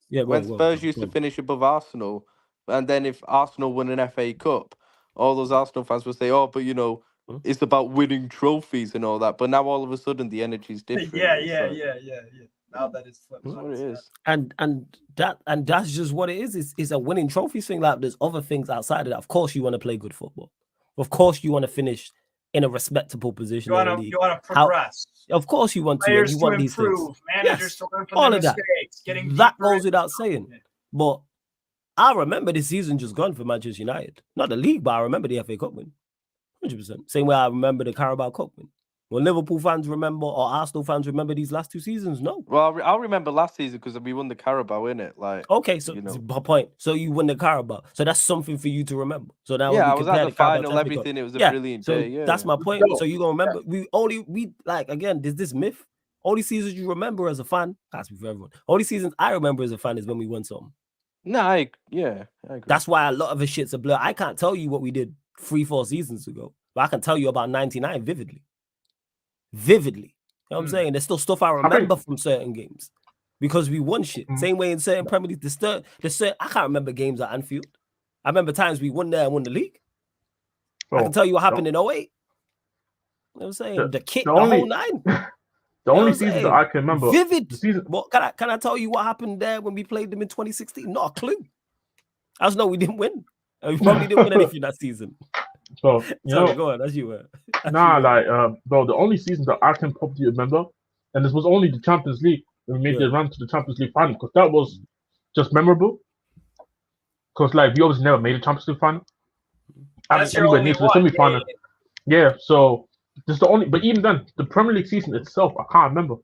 when Spurs used to finish above Arsenal, and then if Arsenal won an FA Cup, all those Arsenal fans would say, "Oh, but you know, it's about winning trophies and all that." But now all of a sudden, the energy's different. Yeah. Now that it's flipped. That's what it is. And that's just what it is. It's a winning trophy thing. Like there's other things outside of that. Of course, you want to play good football. Of course, you want to finish in a respectable position. You want to progress. Of course, you want Players to. You want to these improve. things. Managers to learn from all their of that. mistakes. That goes without saying. But I remember the season just gone for Manchester United. Not the league, but I remember the FA Cup win. 100%. Same way I remember the Carabao Cup win. Will Liverpool fans remember or Arsenal fans remember these last 2 seasons? No. Well, I'll remember last season because we won the Carabao, innit? Like, okay, so my point. So you won the Carabao. So that's something for you to remember. So now I was at the final, everything. It was a brilliant day. Yeah, that's my point. So you gonna remember? We like again. There's this myth. Only seasons you remember as a fan. That's for everyone. Only seasons I remember as a fan is when we won something. No, I agree. That's why a lot of the shit's a blur. I can't tell you what we did 3-4 seasons ago, but I can tell you about 99 vividly. You know what I'm saying? There's still stuff I remember from certain games because we won shit. Same way in certain Premier League. I can't remember games at Anfield. I remember times we won there and won the league. I can tell you what happened in 08. You know what I'm saying? The kit, the whole nine. The only season that I can remember. Vivid. What can I tell you what happened there when we played them in 2016? Not a clue. I just know we didn't win. We probably didn't win anything that season. So go on, as you were. Bro, the only season that I can probably remember, and this was only the Champions League when we made the run to the Champions League final, because that was just memorable. Because we obviously never made a Champions League final. Anywhere near to the semi-final. Yeah, so this is the only. But even then, the Premier League season itself, I can't remember.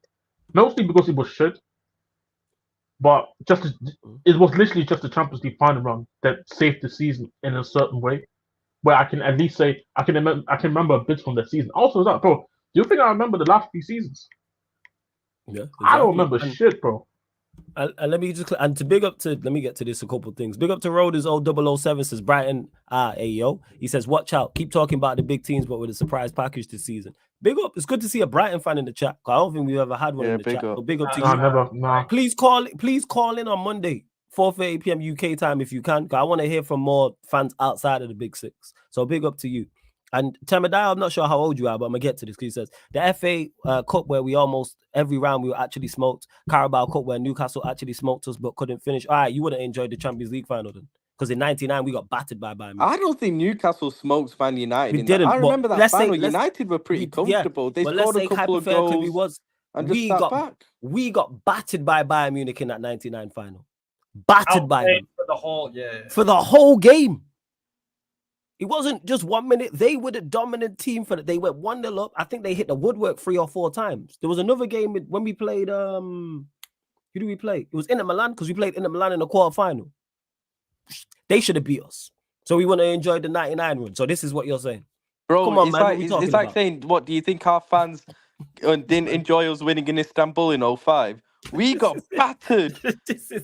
Mostly because it was shit. But it was literally just the Champions League final run that saved the season in a certain way. Where I can at least say I can remember a bit from the season. Also, bro, do you think I remember the last few seasons? Yeah, exactly. I don't remember shit, bro. Let me get to this a couple of things. Big up to Roders 0007 says Brighton. Ayo. He says, watch out. Keep talking about the big teams, but with a surprise package this season. Big up. It's good to see a Brighton fan in the chat. I don't think we've ever had one in the chat. So big up to you. Never. Please call in on Monday. 4:30 p.m. UK time if you can. I want to hear from more fans outside of the Big Six. So big up to you. And Temadai, I'm not sure how old you are, but I'm going to get to this because he says the FA Cup where we almost every round we were actually smoked. Carabao Cup where Newcastle actually smoked us but couldn't finish. All right, you wouldn't enjoy the Champions League final then. Because in 99, we got battered by Bayern Munich. I don't think Newcastle smoked Man United. We didn't. I remember that final. United were pretty comfortable. They scored a couple of goals and just sat back. We got battered by Bayern Munich in that 99 final. Battered by them. For the whole game. It wasn't just 1 minute. They were the dominant team for they went 1-0 up. I think they hit the woodwork 3 or 4 times. There was another game when we played who do we play? It was Inter Milan because we played Inter Milan in the quarterfinal. They should have beat us. So we want to enjoy the 99 run. So this is what you're saying. Bro, come on, man. It's like saying, what do you think our fans didn't enjoy us winning in Istanbul in 05? We got battered.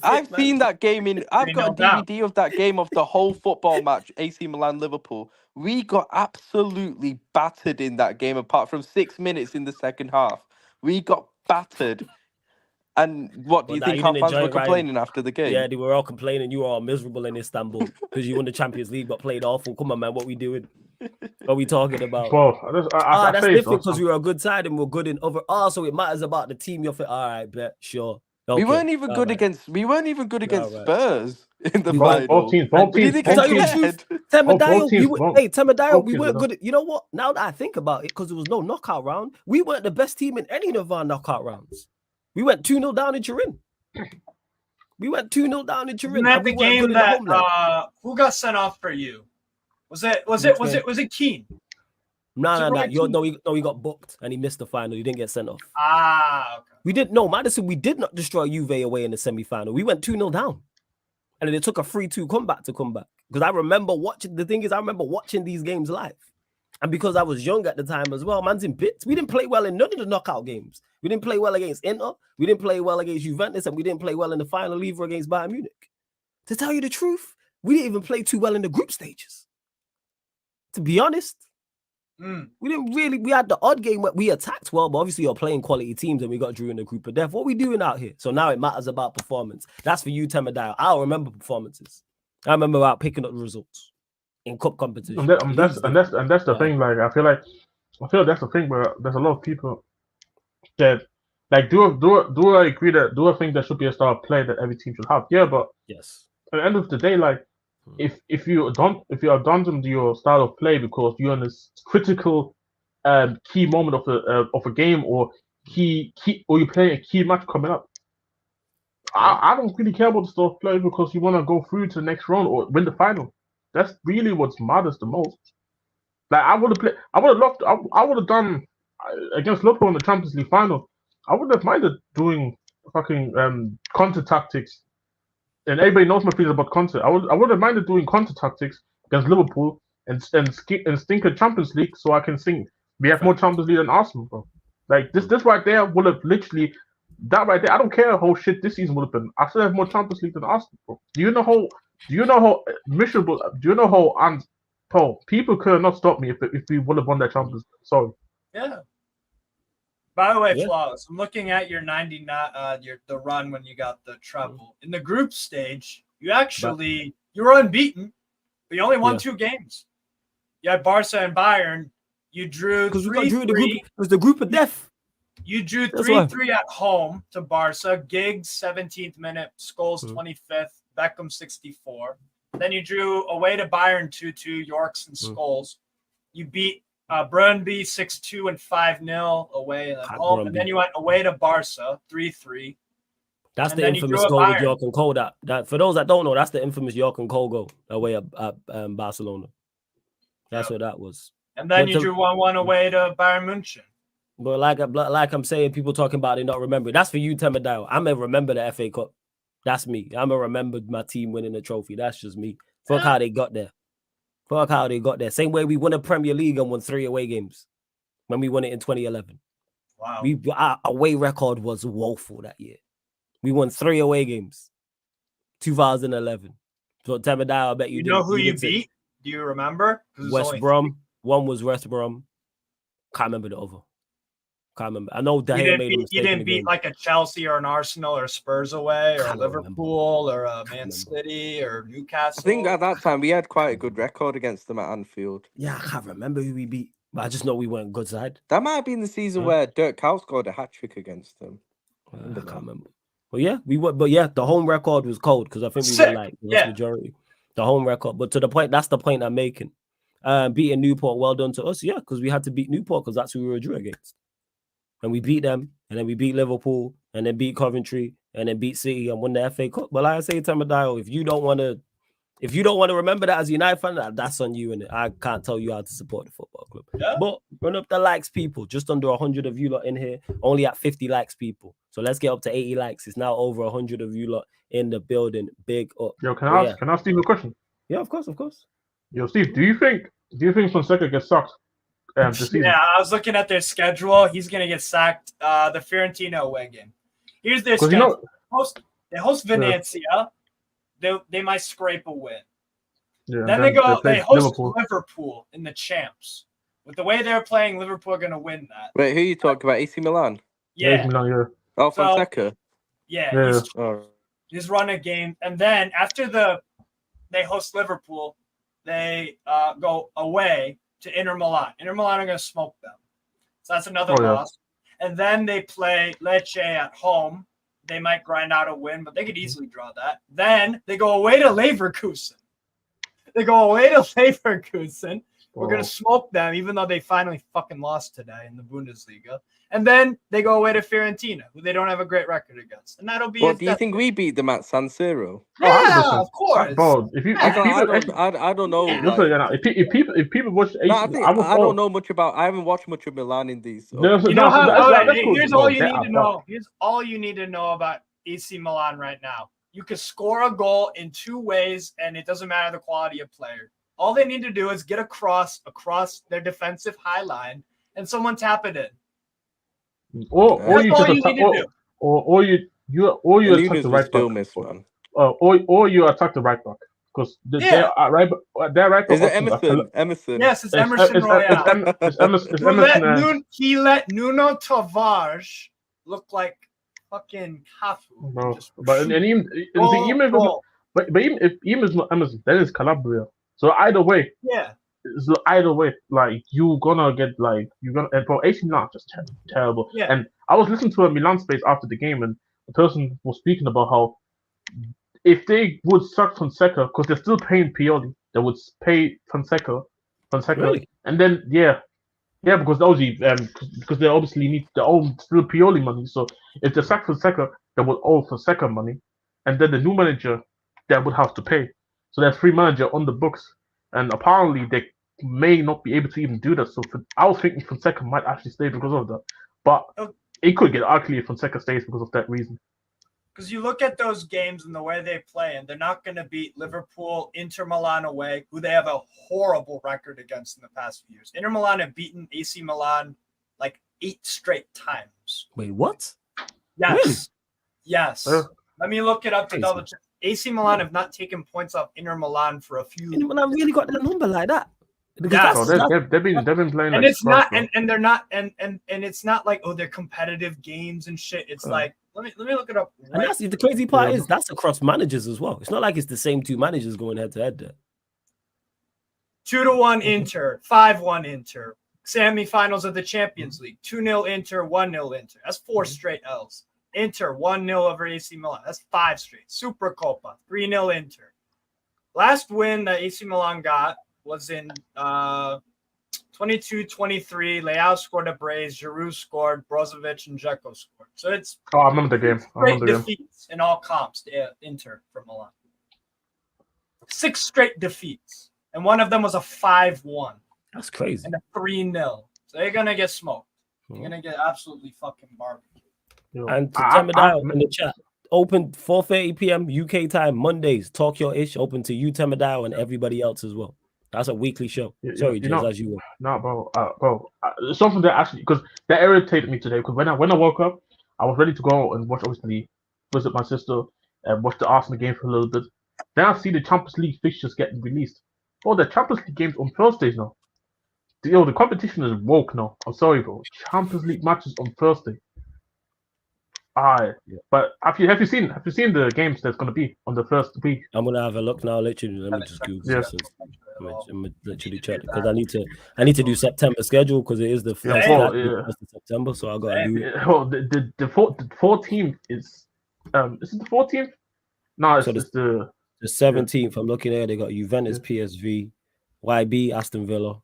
I've seen that game I've got a DVD of that game of the whole football match, AC Milan-Liverpool. We got absolutely battered in that game, apart from 6 minutes in the second half. We got battered. And what do you think our fans were complaining after the game? Yeah, they were all complaining. You were all miserable in Istanbul because you won the Champions League but played awful. Come on, man. What we doing? What are we talking about? Well, that's different because we were a good side and we're good in other. So it matters about the team you're fit. All right, bet sure. Okay. We weren't even good against Spurs in the final. Both teams. Temadayo, we weren't good. You know what? Now that I think about it, because there was no knockout round, we weren't the best team in any of our knockout rounds. We went 2-0 down in Turin. At the game that who got sent off for you? Was it Keane? No. He got booked and he missed the final. He didn't get sent off. Okay. We did Madison. We did not destroy Juve away in the semi-final. We went 2-0 down, and then it took a 3-2 comeback to come back. Because I remember watching. The thing is, I remember watching these games live, and because I was young at the time as well, man's in bits. We didn't play well in none of the knockout games. We didn't play well against Inter. We didn't play well against Juventus, and we didn't play well in the final either against Bayern Munich. To tell you the truth, we didn't even play too well in the group stages. To be honest, we didn't really. We had the odd game where we attacked well, but obviously you're playing quality teams, and we got drew in the group of death. What are we doing out here? So now it matters about performance. That's for you, Temadayo. I'll remember performances. I remember about picking up the results in cup competition. And that's the thing. Like I feel like that's the thing where there's a lot of people that like do I agree that do I think there should be a style of play that every team should have? Yeah, but yes. At the end of the day, like if you are done to your style of play because you're in this critical key moment of a game or you're playing a key match coming up. I don't really care about the style of play because you want to go through to the next round or win the final. That's really what matters the most. Like I would have done against Liverpool in the Champions League final. I wouldn't have minded doing fucking counter tactics. And everybody knows my feelings about counter. I would have minded doing counter tactics against Liverpool and stink a Champions League so I can sing. We have more Champions League than Arsenal, bro. Like this right there would have literally that right there. I don't care how shit this season would have been. I still have more Champions League than Arsenal, bro. Do you know how miserable? Do you know how Paul, people could not stop me if we would have won that Champions League. Sorry. Yeah. By the way, Flawless, I'm looking at your 99, the run when you got the treble. In the group stage, you were unbeaten, but you only won 2 games. You had Barca and Bayern. You drew 3-3. It was the group of death. You drew 3-3 at home to Barca. Giggs, 17th minute. Scholes, 25th. Beckham, 64. Then you drew away to Bayern 2-2. Yorks and Scholes. You beat Brøndby 6-2 and 5-0 away at home. And then you went away to Barca 3-3. That's the infamous goal with York and Cole. That for those that don't know, that's the infamous York and Cole goal away at Barcelona. That's what that was. And then you drew 1-1 away to Bayern München. But like I'm saying, people talking about it not remembering. That's for you, Temadayo. I'm gonna remember the FA Cup. That's me. I'm gonna remember my team winning the trophy. That's just me. Fuck how they got there. Same way we won a Premier League and won 3 away games when we won it in 2011. Wow. Our away record was woeful that year. We won 3 away games. 2011. So Temadayo, I bet you know who you beat? Do you remember? West Brom. One was West Brom. Can't remember the other. Can't remember. I know that you didn't beat like a Chelsea or an Arsenal or Spurs away or Liverpool or a Man City or Newcastle. I think at that time we had quite a good record against them at Anfield. Yeah, I can't remember who we beat, but I just know we weren't good side. That might have been the season where Dirk Kuyt scored a hat-trick against them. I can't remember. But yeah, we were. But yeah, the home record was cold because I think we were like the majority. the home record. But to the point, that's the point I'm making. Beating Newport, well done to us. Yeah, because we had to beat Newport because that's who we were drew against. And we beat them, and then we beat Liverpool, and then beat Coventry, and then beat City and won the FA Cup. But like I say, Temadayo, if you don't want to remember that as a United fan, that's on you, and I can't tell you how to support the football club. Yeah. But run up the likes, people. Just under 100 of you lot in here, only at 50 likes, people. So let's get up to 80 likes. It's now over 100 of you lot in the building. Big up. Yo, can I ask Steve a question? Yeah, of course. Yo, Steve, do you think Fonseca gets sacked this season? Yeah, I was looking at their schedule. He's gonna get sacked. The Fiorentina away game. Here's their schedule. They host Venezia. They might scrape a win. Yeah, then they host Liverpool in the champs. With the way they're playing, Liverpool are gonna win that. Wait, who are you talking about? AC Milan? Yeah. AC Milan, yeah. Oh, Fonseca. Yeah. He's run a game, and then after they host Liverpool, they go away to Inter Milan. Inter Milan are going to smoke them. So that's another loss. And then they play Lecce at home. They might grind out a win, but they could easily draw that. Then they go away to Leverkusen. We're going to smoke them, even though they finally fucking lost today in the Bundesliga. And then they go away to Fiorentina, who they don't have a great record against. And that'll be do you think we beat them at San Siro? Yeah, of course. Bro, I don't know. If people watch I don't know much about. I haven't watched much of Milan in these. So. Here's all you need to know. Here's all you need to know about AC Milan right now. You could score a goal in two ways, and it doesn't matter the quality of player. All they need to do is get across their defensive high line, and someone tap it in. Or you attack the right back. Or you attack the right back because their right back is it Emerson? Yes, it's Emerson Royale. He let Nuno Tavares look like fucking Cafu. Even if it's not Emerson, then it's Calabria. So either way, like you're gonna get and for AC Milan just terrible. Yeah. And I was listening to a Milan space after the game, and the person was speaking about how if they would sack Fonseca because they're still paying Pioli, they would pay Fonseca, really? And then because they obviously need their own still Pioli money. So if they sack Fonseca, they would owe Fonseca money, and then the new manager that would have to pay. So there's free manager on the books, and apparently they may not be able to even do that. So I was thinking Fonseca might actually stay because of that, but it could get ugly if Fonseca stays because of that reason. Because you look at those games and the way they play, and they're not going to beat Liverpool, Inter Milan away, who they have a horrible record against in the past few years. Inter Milan have beaten AC Milan like 8 straight times. Wait, what? Yes. Really? Yes. Let me look it up to double check. AC Milan have not taken points off Inter Milan for a few. Inter Milan really got that number like that. Yeah, they've been playing, and it's not, and they're not, and it's not like they're competitive games and shit. It's like let me look it up. And that's the crazy part is that's across managers as well. It's not like it's the same two managers going head to head there. 2-1 Inter, 5-1 Inter, semifinals of the Champions League, 2-0 Inter, 1-0 Inter. That's 4 straight L's. Inter 1-0 over AC Milan. That's 5 straight. Supercopa 3-0 Inter. Last win that AC Milan got was in 22-23. Leao scored a brace. Giroud scored. Brozovic and Dzeko scored. So it's I remember the game. Straight defeats in all comps. Inter for Milan. 6 straight defeats, and one of them was a 5-1. That's crazy. And a 3-0. So they're gonna get smoked. They're gonna get absolutely fucking barbecued. And to tell me that in the chat, open 4:30 p.m. UK time Mondays. Talk your ish. Open to you, Temadayo, and everybody else as well. That's a weekly show. Sorry, James, as you were. No, bro. Something that actually because that irritated me today. Because when I woke up, I was ready to go and watch, obviously, visit my sister and watch the Arsenal game for a little bit. Then I see the Champions League fixtures getting released. Oh, the Champions League games on Thursdays now. The competition is woke now. I'm sorry, bro. Champions League matches on Thursday. But have you seen the games that's gonna be on the first week? I'm gonna have a look now. Literally, let me just Google this. I'm literally check because I need to do September schedule because it is the first of September, so I gotta do it. The 14th is it the 14th? No, it's the The 17th, I'm looking there. They got Juventus, PSV, YB, Aston Villa.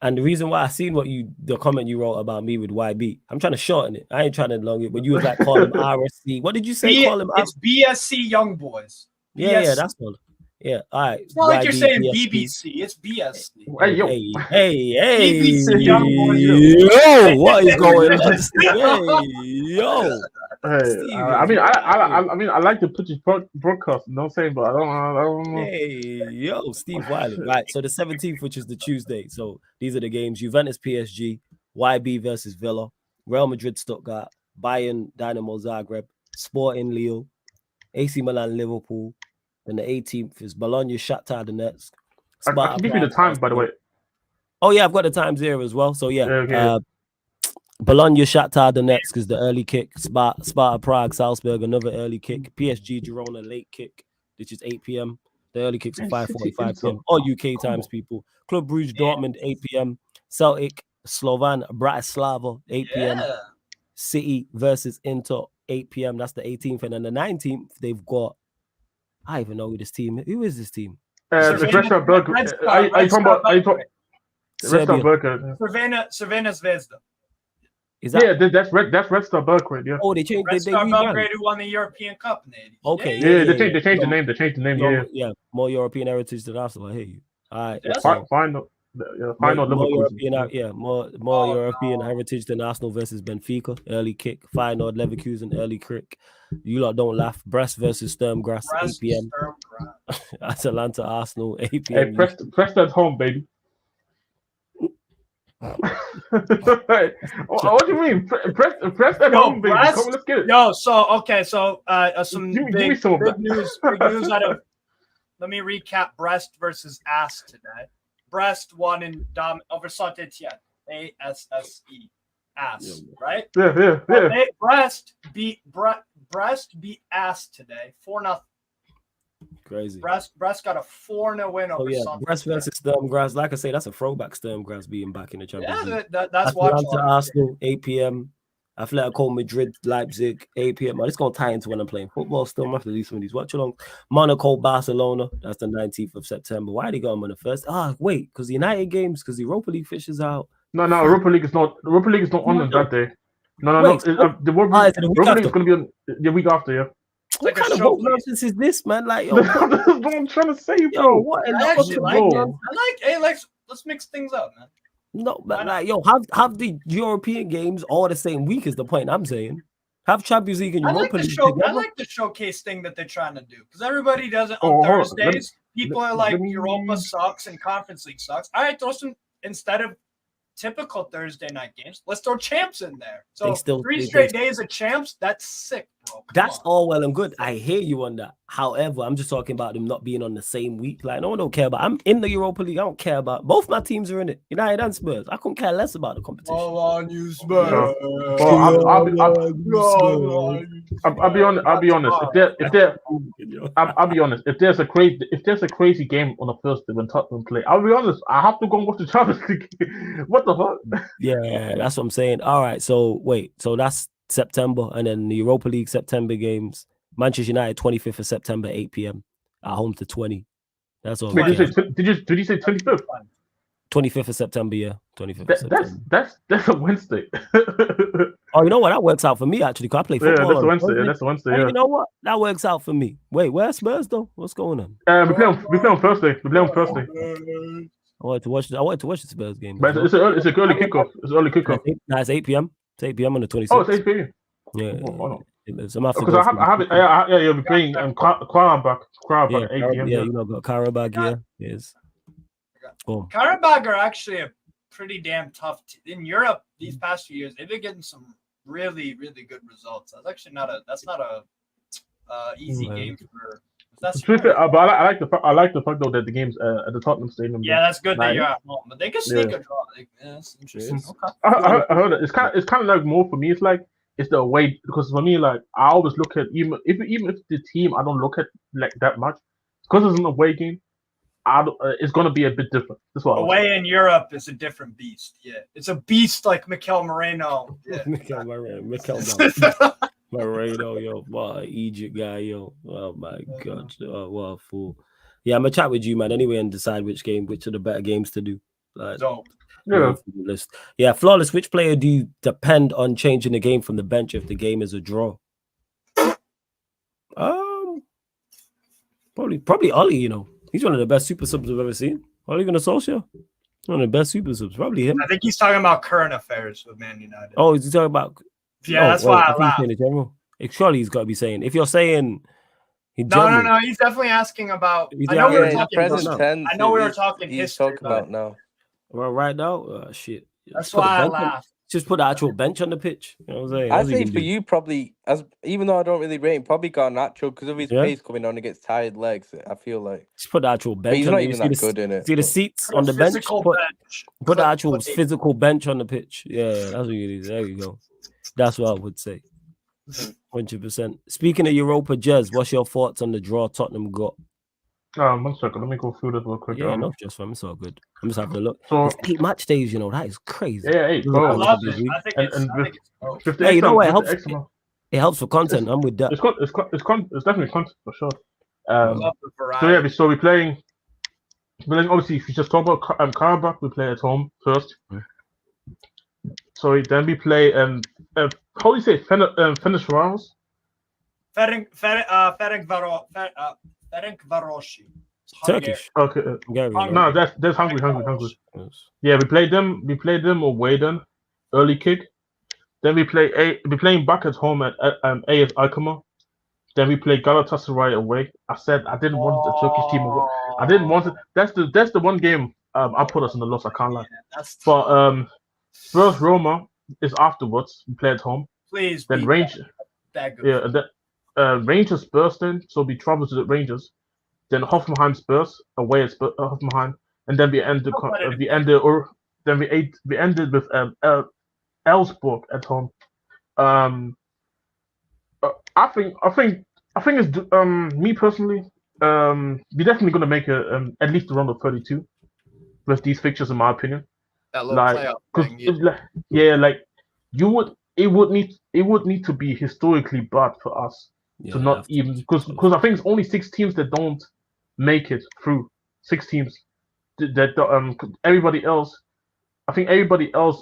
And the reason why I seen the comment you wrote about me with YB, I'm trying to shorten it. I ain't trying to long it, but you was like, call him RSC. What did you say? Call him? It's BSC Young Boys. Yeah, that's all. Yeah, all right. It's not like you're saying BBC. It's BSC. Hey, yo. Hey. BBC Young Boys. Yo, what is going on? Hey, yo. Hey, I like to put your broadcast. You know what I'm saying, but I don't know. Hey, yo, Steve Wiley. Right, so the 17th, which is the Tuesday. So these are the games: Juventus, PSG, YB versus Villa, Real Madrid, Stuttgart, Bayern, Dynamo Zagreb, Sporting, Lille, AC Milan, Liverpool. Then the 18th is Bologna, Shakhtar Donetsk. I can give you the times, by the way. Oh yeah, I've got the times here as well. So yeah, okay. Bologna, Shakhtar Donetsk is the early kick. Sparta Prague, Salzburg, another early kick. PSG, Girona, late kick, which is 8 p.m. The early kicks are 5:45 p.m. All UK times, people. Club Brugge, Dortmund, 8 p.m. Celtic, Slovan, Bratislava, 8 p.m. City versus Inter, 8 p.m. That's the 18th. And then the 19th, they've got, I don't even know who this team is. Who is this team? Cervena Zvezda. Is that? That's Red Star Belgrade. Yeah. Oh, they changed. Red Star Belgrade, who won the European Cup in the 80s. Okay. Yeah, they changed the name. They changed the name. Yeah. More European heritage than Arsenal. I hear you. All right. Final more European heritage than Arsenal versus Benfica. Early kick. Feyenoord, Leverkusen, early kick. You lot don't laugh. Brest versus Sturmgrass, 8 p.m. Atalanta, Arsenal, 8 p.m. Hey, Prest at home, baby. What do you mean? Press at home, baby. Come on, let's get it. Yo, some big news out of. Let me recap Brest versus AS today. Brest won in over Saint-Etienne. ASSE. AS, right? Yeah. Brest beat AS today, 4-0. Crazy. Brest got a 4-0 win over Saint-Etienne. Brest versus Sturmgrass. Like I say, that's a throwback. Sturmgrass being back in the Champions League. That's watchable. Arsenal, 8 p.m. Atletico Madrid, Leipzig, 8 p.m. It's going to tie into when I'm playing football still. I'm going to have to do some of these watch-alongs. Monaco, Barcelona, that's the 19th of September. Why they got them on the first? Wait, because the United games, because the Europa League fishes out. No, Europa League is not on that day. No. The Europa League is going to be on the week after, yeah. What kind of nonsense is this, man? Like, yo, that's what I'm trying to say, bro. What let's mix things up, man. No, but like, yo, have the European games all the same week is the point I'm saying. Have Champions League and Europa League together. I like the showcase thing that they're trying to do because everybody does it on Thursdays. People are like, Europa sucks and Conference League sucks. All right, throw some instead of typical Thursday night games. Let's throw champs in there. So 3 straight days of champs. That's sick, bro. That's all well and good. I hear you on that. However, I'm just talking about them not being on the same week. Like, no one don't care about. I'm in the Europa League. I don't care about. Both my teams are in it. United and Spurs. I couldn't care less about the competition. All on you, Spurs. I'll be honest. I'll be honest. If there's a crazy game on a Thursday when Tottenham play, I'll be honest. I have to go and watch the Champions League. What the fuck? Yeah, that's what I'm saying. All right. So wait. So that's September, and then the Europa League September games. Manchester United 25th of September, 8 p.m. at home to 20. That's all. Wait, did you say 25th? 25th of September, yeah. 25th of September. That's a Wednesday. Oh, you know what? That works out for me actually. Because I play football. Yeah, that's a Wednesday. Yeah, that's a Wednesday. Yeah. You know what? That works out for me. Wait, where's Spurs though? What's going on? We play on Thursday. I wanted to watch the Spurs game. But it's an early kickoff. It's early kickoff. It's 8 p.m. It's 8 p.m. on the 26th. Oh, it's 8 p.m. Yeah. Because I have it. Yeah, we're playing Karabakh at 8 p.m. Yeah, you know, got Karabakh. Yeah, yes. Karabakh are actually a pretty damn tough in Europe these past few years. They've been getting some really, really good results. That's not a easy game for. That's but I like the fact though that the game's at the Tottenham Stadium. Yeah, that's good that you're at home, but they can sneak a draw. That's interesting. Okay. I heard it. It's kind of like more for me. It's like it's the away because for me, like I always look at even if the team I don't look at like that much because it's an away game. It's gonna be a bit different. That's what away in Europe is a different beast. Yeah, it's a beast like Mikel Moreno. Yeah. Mikel Moreno. Moreno, yo, what Egypt guy, yo. Oh my God, what a fool. Yeah, I'm gonna chat with you, man. Anyway, and decide which are the better games to do. Like, list. Yeah, Flawless. Which player do you depend on changing the game from the bench if the game is a draw? Probably Ollie. You know, he's one of the best super subs I've ever seen. Ollie Gunnar Solskjaer, one of the best super subs. Probably him. I think he's talking about current affairs with Man United. Oh, is he talking about? Yeah, that's why I laughed. Surely he's got to be saying. If you're saying, no, he's definitely asking about. I know we were talking history. I know we were talking history about now. Well, right now, shit. That's why I laughed. Just put the actual bench on the pitch. You know what I'm saying? I say for you, probably, even though I don't really rate him, probably Garnacho because of his pace coming on against tired legs. I feel like just put the actual bench. But he's not even that good in it. See the seats on the bench. Put the actual physical bench on the pitch. Yeah, that's what it is. There you go. That's what I would say. 100%. Speaking of Europa, Jez, what's your thoughts on the draw Tottenham got? 1 second. Let me go through this real quick. Yeah, no, just fam. It's all good. I'm just having a look. So, it's 8 match days, you know. That is crazy. Yeah, 8. Bro. I love it. I think it's you know what? It helps for content. I'm with that. It's definitely content for sure. So we're playing. Obviously, if you just talk about Karabakh, we play at home first. So then we play how do you say Fenerbahce? Ferencvarosi. Turkish. Okay. No, that's Hungary. Yes. Yeah, we played them away then. Early kick. Then we're playing back at home at AS Alkmaar. Then we play Galatasaray away. I said I didn't want the Turkish team away. I didn't want it. That's the one game I put us in the loss. I can't lie. But first Roma is afterwards. We play at home. Please. Then Rangers. Rangers Spurs then. So we travel to the Rangers. Then Hoffenheim Spurs away at Hoffenheim, and then we ended with Elfsborg at home. I think it's me personally. We're definitely gonna make at least a round of 32 with these fixtures, in my opinion. That little playoff thing, it would need to be historically bad for us to not even because I think it's only 6 teams that don't make it through. 6 teams that everybody else. I think everybody else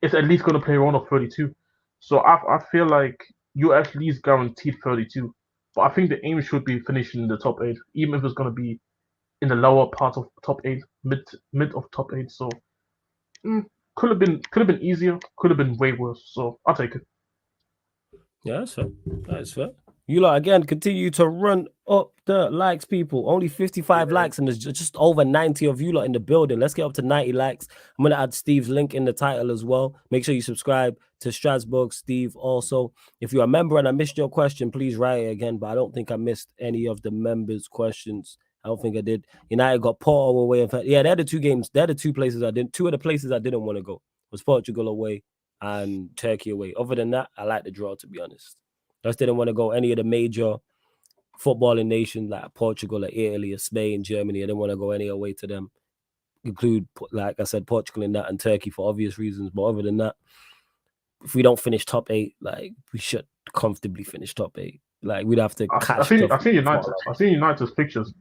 is at least gonna play a round of 32. So I feel like you at least guaranteed 32. But I think the aim should be finishing in the top 8, even if it's gonna be in the lower part of top 8, mid of top 8. So could have been easier, could have been way worse. So I'll take it. Yeah, that's fair. You lot again continue to run up the likes, people. Only 55 likes, and there's just over 90 of you lot in the building. Let's get up to 90 likes. I'm gonna add Steve's link in the title as well. Make sure you subscribe to Strasbourg Steve. Also, if you're a member and I missed your question, please write it again. But I don't think I missed any of the members' questions. I don't think I did. United got Porto away. In fact, yeah, they're the 2 games. They're the 2 places I didn't. 2 of the places I didn't want to go was Portugal away and Turkey away. Other than that, I like the draw, to be honest. I just didn't want to go any of the major footballing nations like Portugal, or Italy, or Spain, Germany. I didn't want to go any away to them. Include, like I said, Portugal in that and Turkey for obvious reasons. But other than that, if we don't finish top 8, like we should comfortably finish top 8. Like we'd have to catch. I think United's pictures.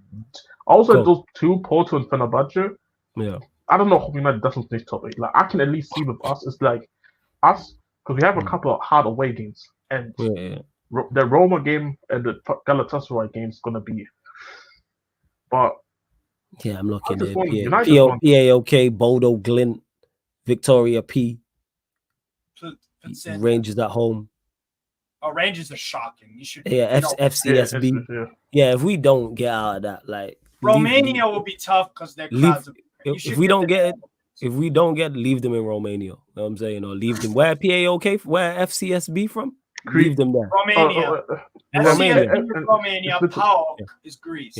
Also, those 2, Porto and Fenerbahce. Yeah. I don't know how United doesn't finish top 8. Like I can at least see with us, it's like us because we have a couple of hard away games. And the Roma game and the Galatasaray game is gonna be, but yeah, I'm looking at PAOK, Bodo Glint, Victoria P, Rangers at home. Oh, Rangers are shocking. You should. Yeah, FCSB. Yeah, if we don't get out of that, like Romania will be tough because they're crowds. If we don't get leave them in Romania. You know what I'm saying? Or leave them where PAOK, where FCSB from? Leave them there. Romania. Romania. PAOK is Greece.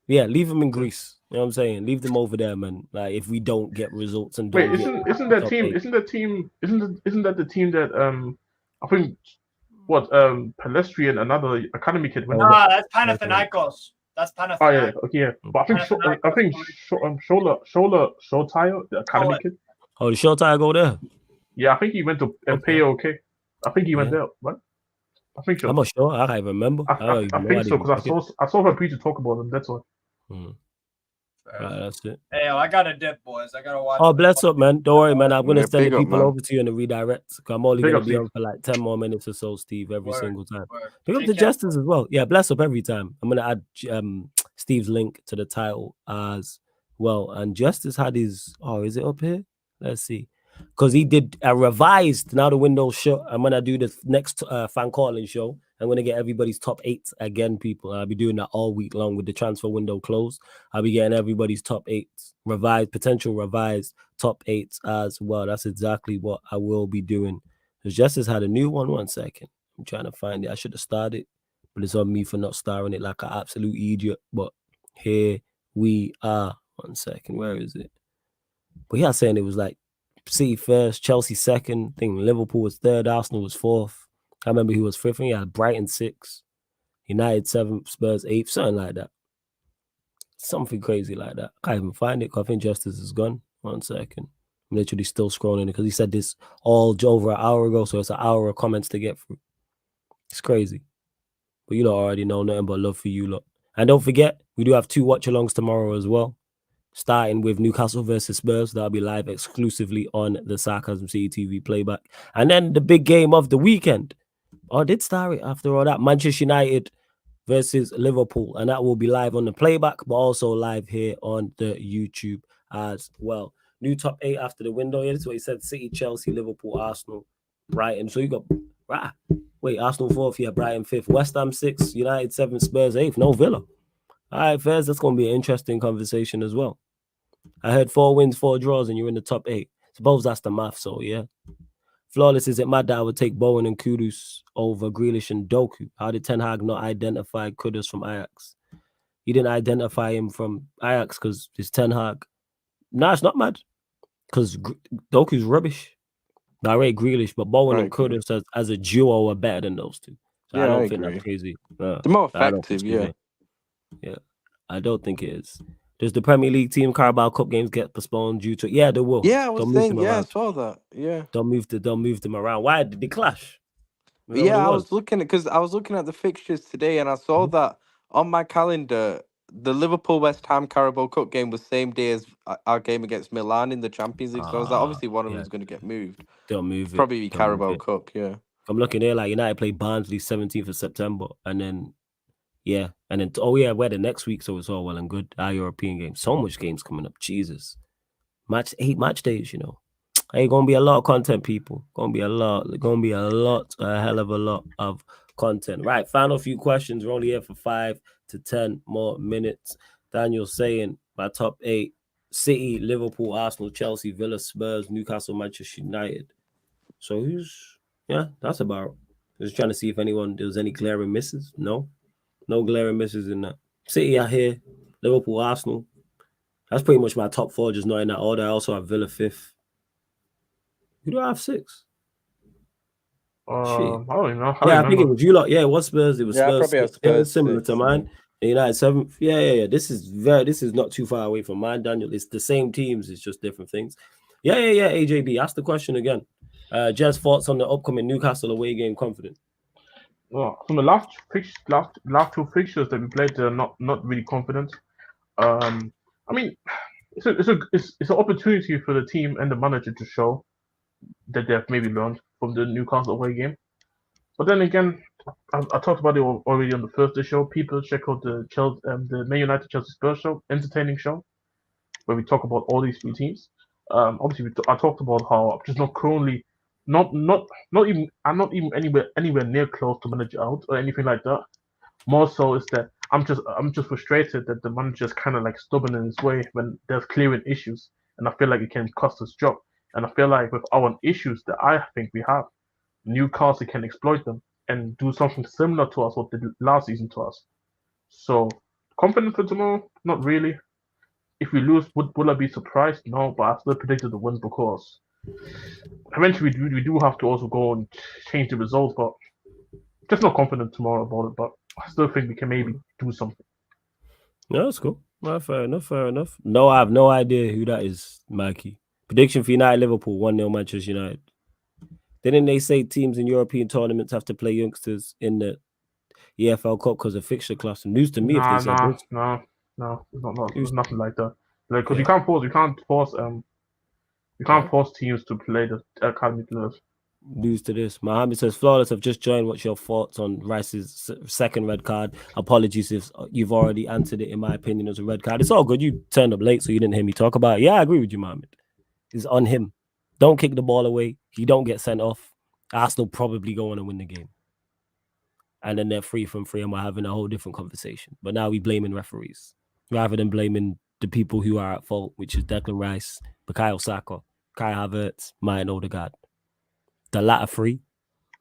Yeah, leave them in Greece. You know what I'm saying? Leave them over there, man. Like if we don't get results and isn't that the team that I think Palestri and another academy kid went. That's Panathinaikos. That's Panathinaikos. Oh yeah, okay. But I think Showtire, the academy kid. Oh, the Showtire go there? Yeah, I think he went to PAOK. I think he went there, right? I think so. I'm not sure. I can't remember. I think so because I saw Fabrizio talk about them. That's all. That's it. Hey, I got a dip, boys. I gotta watch. Oh, bless up, man. Don't worry, man. I'm gonna send the people over to you in the redirect. I'm only gonna be on for like 10 more minutes or so, Steve, every single time. Pick up the Jesters as well. Yeah, bless up every time. I'm gonna add Steve's link to the title as well. And Jesters had his. Oh, is it up here? Let's see. Because he did a revised. Now the window's shut. I'm gonna do the next fan calling show. I'm going to get everybody's top 8 again, people. I'll be doing that all week long with the transfer window closed. I'll be getting everybody's top 8 potential revised top 8 as well. That's exactly what I will be doing. Because Justice had a new one. 1 second. I'm trying to find it. I should have started, but it's on me for not starring it like an absolute idiot. But here we are. 1 second. Where is it? But yeah, saying it was like City first, Chelsea second. I think Liverpool was third, Arsenal was fourth. I remember he was fifth. He had Brighton 6th, United 7th, Spurs 8th, something like that. Something crazy like that. I can't even find it because I think Justice is gone. 1 second. I'm literally still scrolling it because he said this all over an hour ago, so it's an hour of comments to get through. It's crazy. But you lot already know nothing but love for you lot. And don't forget, we do have 2 watch-alongs tomorrow as well. Starting with Newcastle versus Spurs. That'll be live exclusively on the Sarcasm City TV playback. And then the big game of the weekend. Oh, I did start it after all that. Manchester United versus Liverpool. And that will be live on the playback, but also live here on the YouTube as well. New top 8 after the window. Yeah, that's what he said. City, Chelsea, Liverpool, Arsenal, Brighton. So you got... Arsenal 4th. Yeah, Brighton 5th. West Ham 6th. United 7th. Spurs 8th. No Villa. All right, Fairs, that's going to be an interesting conversation as well. I heard 4 wins, 4 draws, and you're in the top 8. Suppose that's the math, so yeah. Flawless, is it mad that I would take Bowen and Kudus over Grealish and Doku? How did Ten Hag not identify Kudus from Ajax? He didn't identify him from Ajax because it's Ten Hag. Nah, it's not mad because Doku's rubbish. I rate Grealish, but Bowen and Kudus as a duo are better than those two. So I don't think that's crazy. They're more effective, yeah. Yeah, I don't think it is. Does the Premier League team Carabao Cup games get postponed due to? Yeah, they will. Yeah, I was saying, I saw that. Yeah, don't move them around. Why did they clash? Yeah, I was looking at the fixtures today, and I saw that on my calendar, the Liverpool West Ham Carabao Cup game was same day as our game against Milan in the Champions League. So I was like, obviously one of them is going to get moved. They'll move it. Probably be Carabao Cup. Yeah, I'm looking there. Like United play Barnsley 17th of September, and then. Yeah, and then we're the next week, so it's all well and good. Our European games, so much games coming up. Jesus, 8 match days, you know. Hey, gonna be a lot of content, people. Gonna be a hell of a lot of content. Right, final few questions. We're only here for 5 to 10 more minutes. Daniel saying my top 8: City, Liverpool, Arsenal, Chelsea, Villa, Spurs, Newcastle, Manchester United. So that's about. Just trying to see if there was any glaring misses. No glaring misses in that. City out here, Liverpool, Arsenal. That's pretty much my top 4, just not in that order. I also have Villa 5th. Who do I have 6? I don't know. I think it was you lot. Yeah, it was Spurs. It was Spurs. Probably have Spurs similar to mine. United 7th. Yeah. This is not too far away from mine, Daniel. It's the same teams. It's just different things. Yeah. AJB, ask the question again. Jez, thoughts on the upcoming Newcastle away game? Confident? Well, from the last 2 fixtures that we played, they're not really confident. I mean, it's an opportunity for the team and the manager to show that they have maybe learned from the Newcastle away game. But then again, I talked about it already on the Thursday show. People check out the Man United Chelsea Spurs show, entertaining show, where we talk about all these 3 teams. Obviously, I talked about how I'm just not currently. I'm not even anywhere near close to manager out or anything like that. More so is that I'm just frustrated that the manager's kind of like stubborn in his way when there's clearing issues, and I feel like it can cost us job. And I feel like with our issues that I think we have, Newcastle can exploit them and do something similar to us what they did last season to us. So confident for tomorrow? Not really. If we lose, would I be surprised? No, but I still predicted the win because eventually we do have to also go and change the results, but just not confident tomorrow about it. But I still think we can maybe do something. No, that's cool. Well, fair enough. No, I have no idea who that is, Mikey. Prediction for United Liverpool 1-0 Manchester United. Didn't they say teams in European tournaments have to play youngsters in the EFL Cup because of fixture class? News to me if they said this. No. There's nothing like that. Like, because you can't force teams to play the academy players. News to this. Mohammed says, Flawless, I've just joined. What's your thoughts on Rice's second red card? Apologies if you've already answered it, in my opinion, as a red card. It's all good. You turned up late, so you didn't hear me talk about it. Yeah, I agree with you, Mohammed. It's on him. Don't kick the ball away. He don't get sent off. Arsenal probably go on and win the game. And then they're 3 from 3 and we're having a whole different conversation. But now we're blaming referees rather than blaming the people who are at fault, which is Declan Rice, Bukayo Saka, Kai Havertz, Martin Odegaard. The latter 3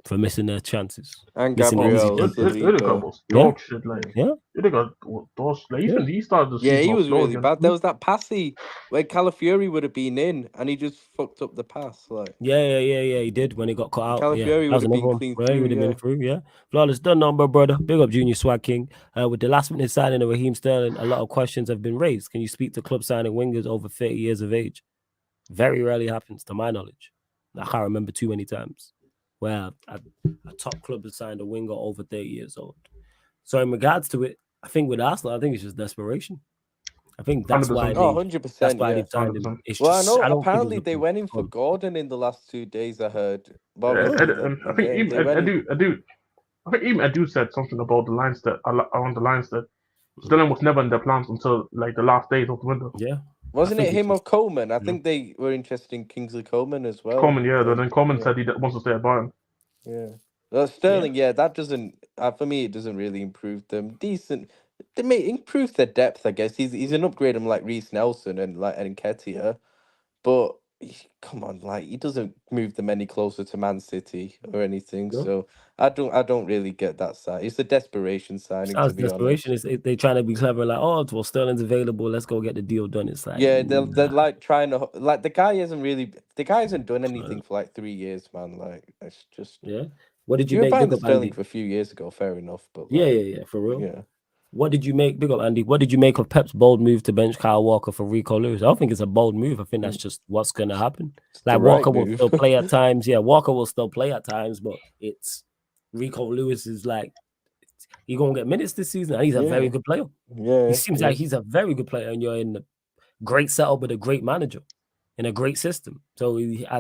for missing their chances. And Gabriel. Odegaard was dog shit. Odegaard was even he started the he was really bad. There was that passy where Calafiori would have been in and he just fucked up the pass. Yeah, he did when he got caught out. Calafiori would have been clean through. He would have been through, yeah. Flawless done number, brother. Big up Junior Swag King. With the last minute signing of Raheem Sterling, a lot of questions have been raised. Can you speak to club signing wingers over 30 years of age? Very rarely happens, to my knowledge. I can't remember too many times where a top club has signed a winger over 30 years old. So in regards to it, I think with Arsenal, I think it's just desperation. I think that's 100%. Why they, 100%. That's why they've signed him. It's I know. Apparently, they went in for Gordon in the last 2 days. I heard. I think even Edu said something about the lines that around the lines that Sterling was never in their plans until like the last days of the window. Yeah. Wasn't it him or Coleman? I think they were interested in Kingsley Coleman as well. Coleman, then Coleman said he wants to stay at Bayern. Yeah. Sterling, that doesn't, for me, it doesn't really improve them. Decent. They may improve their depth, I guess. He's an upgrade on like Reece Nelson and Nketiah. But come on, he doesn't move them any closer to Man City or anything. Yeah. So I don't really get that side. It's a desperation signing. Sounds desperation. Honest. They're trying to be clever, Sterling's available. Let's go get the deal done. It's like they're like trying to the guy hasn't done anything for like 3 years, man. Like it's just What did you make of Sterling for a few years ago? Fair enough, but for real. Yeah. What did you make? Big up, Andy. What did you make of Pep's bold move to bench Kyle Walker for Rico Lewis? I don't think it's a bold move. I think that's just what's going to happen. Like Walker will still play at times. Yeah, Walker will still play at times, but it's Rico Lewis is like he's going to get minutes this season, and he's a very good player. Yeah, he seems like he's a very good player, and you're in a great setup with a great manager in a great system. So I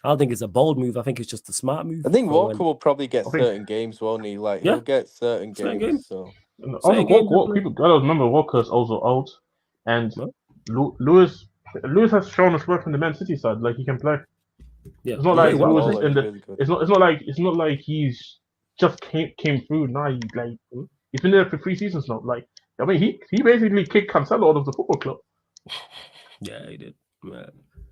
don't think it's a bold move. I think it's just a smart move. I think Walker will probably get certain games, won't he? Like he'll get certain games. So. People gotta remember Walker's also old, and Lewis has shown his worth in the Man City side. Like he can play. Yeah, it's not like Lewis is in the. It's not like he's just came through now. He's been there for 3 seasons now. Like I mean, he basically kicked Cancelo out of the football club. Yeah, he did. Man.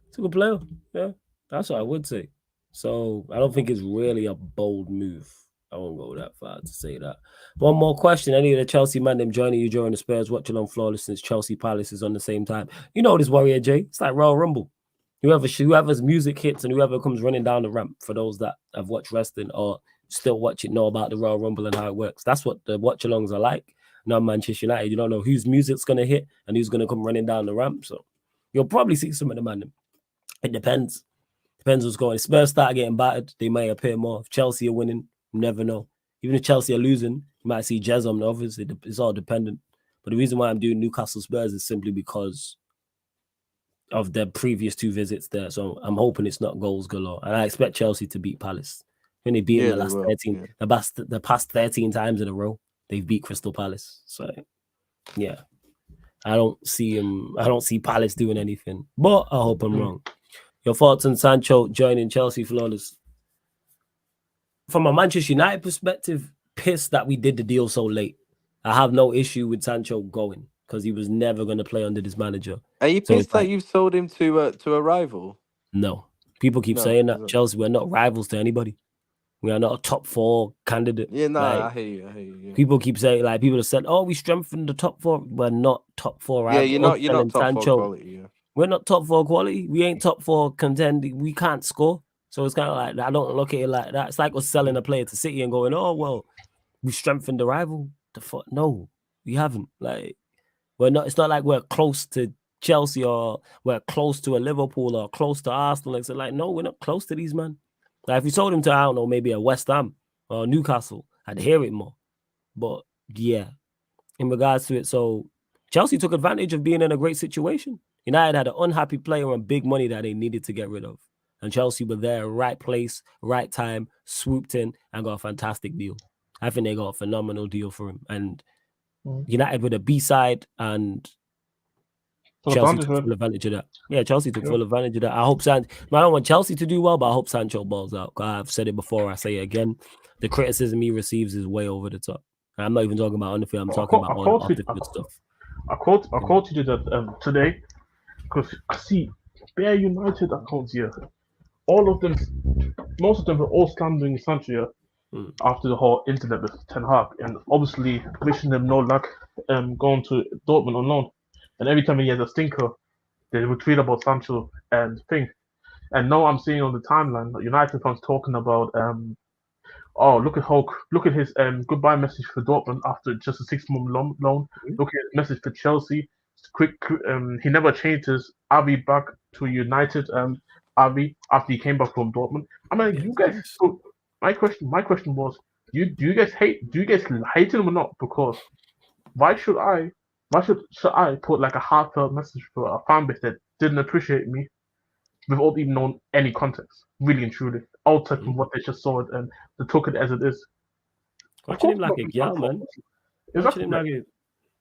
It's a good player. Yeah, that's what I would say. So I don't think it's really a bold move. I won't go that far to say that. One more question. Any of the Chelsea man them joining you during the Spurs watching on Flawless since Chelsea Palace is on the same time? You know this, Warrior J. It's like Royal Rumble. Whoever's music hits and whoever comes running down the ramp, for those that have watched wrestling or still watch it, know about the Royal Rumble and how it works. That's what the watch-alongs are like. Now Manchester United, you don't know whose music's going to hit and who's going to come running down the ramp. So you'll probably see some of them, man. It depends. Depends what's going on. If Spurs start getting battered, they may appear more. If Chelsea are winning, you never know. Even if Chelsea are losing, you might see Jez on the others. It's all dependent. But the reason why I'm doing Newcastle Spurs is simply because of their previous 2 visits there. So I'm hoping it's not goals galore. And I expect Chelsea to beat Palace. When they beat them the last 13, the past 13 times in a row, they've beat Crystal Palace. So yeah. I don't see Palace doing anything. But I hope I'm wrong. Your thoughts on Sancho joining Chelsea, Flawless? From a Manchester United perspective, pissed that we did the deal so late. I have no issue with Sancho going because he was never going to play under this manager. Are you pissed that you've sold him to a rival? No. People keep saying that. Chelsea, we're not rivals to anybody. We are not a top 4 candidate. Yeah, I hear you. Yeah. People keep saying, people have said, we strengthened the top 4. We're not top 4 rivals. Yeah, you're not top 4 quality. Yeah. We're not top 4 quality. We ain't top 4 contending. We can't score. So it's kind of like, I don't look at it like that. It's like us selling a player to City and going, we strengthened the rival. No, we haven't. We're not. It's not like we're close to Chelsea or we're close to a Liverpool or close to Arsenal. No, we're not close to these, man. Like if you sold him to, I don't know, maybe a West Ham or Newcastle, I'd hear it more. But yeah, in regards to it, so Chelsea took advantage of being in a great situation. United had an unhappy player on big money that they needed to get rid of. And Chelsea were there, right place, right time, swooped in and got a fantastic deal. I think they got a phenomenal deal for him. And United with a B-side and Chelsea took full advantage of that. Yeah, Chelsea took full advantage of that. I hope I don't want Chelsea to do well, but I hope Sancho balls out. I've said it before, I say it again. The criticism he receives is way over the top. And I'm not even talking about on the field, I'm talking about all the good stuff. I quoted that today because I see bare United accounts here. All of them, most of them are all slandering Sancho after the whole incident with Ten Hag, and obviously wishing them no luck going to Dortmund on loan. And every time he has a stinker, they would tweet about Sancho and thing. And now I'm seeing on the timeline United fans talking about look at his goodbye message for Dortmund after just a 6-month loan. Look at his message for Chelsea. He never changed his RV back to United RV after he came back from Dortmund. I mean, you guys. So my question was, do you guys hate him or not? Because why should I put like a heartfelt message for a fan base that didn't appreciate me without even knowing any context, really and truly, outside from what they just saw it and they took it as it is. Watching him like a girl, man. Watching him like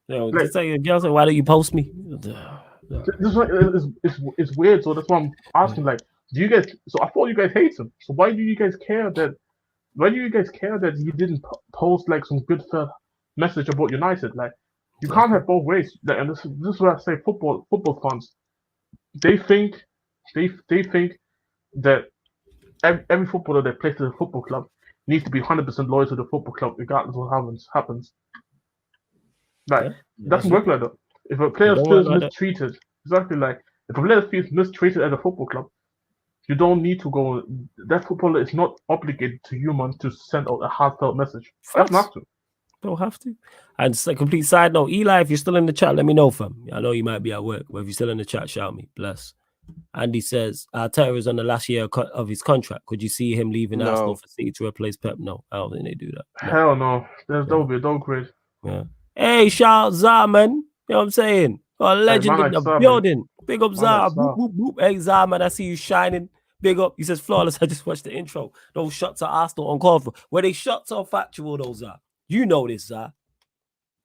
just like a girl, so why do you post me? It's weird, so that's why I'm asking, like, do you guys, so I thought you guys hate him, so why do you guys care that he didn't post like some good message about United? Like, you can't have both ways. Like, and this is what I say, football fans, they think that every footballer that plays for the football club needs to be 100% loyal to the football club regardless of what happens. Like, it doesn't work like that. If a player feels mistreated, exactly, like if a player feels mistreated at a football club, you don't need to go. That footballer is not obligated to you, man, to send out a heartfelt message. Doesn't have to. Don't have to. And just a complete side note, Eli, if you're still in the chat, let me know, fam. I know you might be at work, but if you're still in the chat, shout me. Bless. Andy says, Arteta is on the last year of his contract. Could you see him leaving Arsenal for City to replace Pep? No, I don't think they do that. No. Hell no. That would be a downgrade. Yeah. Hey, shout out Zah, man. You know what I'm saying? A legend in the building. Man. Big up Zah. Boop, boop, boop. Hey, Zah, man, I see you shining. Big up. He says, flawless. I just watched the intro. Those shots at Arsenal uncalled for. Were they shots or factual, those Zah? You know this, Zah.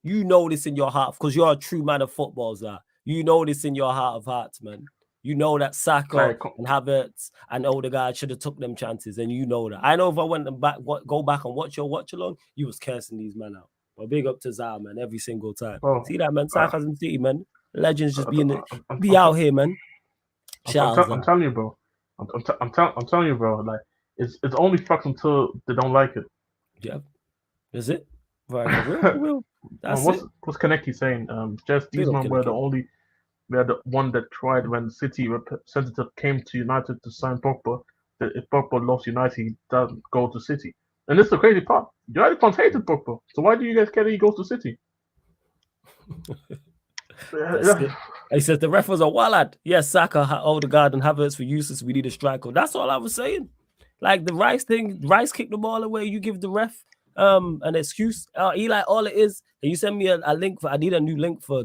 You know this in your heart because you're a true man of football, Zah. You know this in your heart of hearts, man. You know that Saka and Havertz and Odegaard should have took them chances, and you know that. I know if I went and go back and watch your watch along, you was cursing these men out. But big up to Zah, man, every single time. Oh, see that, man? Sarcasm City, man. Legends just be out here, man. I'm telling you, bro. I'm telling you, bro. Like it's only fucks until they don't like it. Yeah, is it? Right, for real. That's what's Kaneki saying? Just these men were the one that tried when the City representative came to United to sign Pogba. That if Pogba loves United, he doesn't go to City. And this is the crazy part. United fans hated Pogba. So why do you guys care that he goes to City? He says the ref was a wallad. Yes, Saka, Odegaard, and Havertz were useless. We need a striker. That's all I was saying. Like the Rice thing, Rice kicked the ball away. You give the ref an excuse. Eli, all it is, you send me a link for. I need a new link for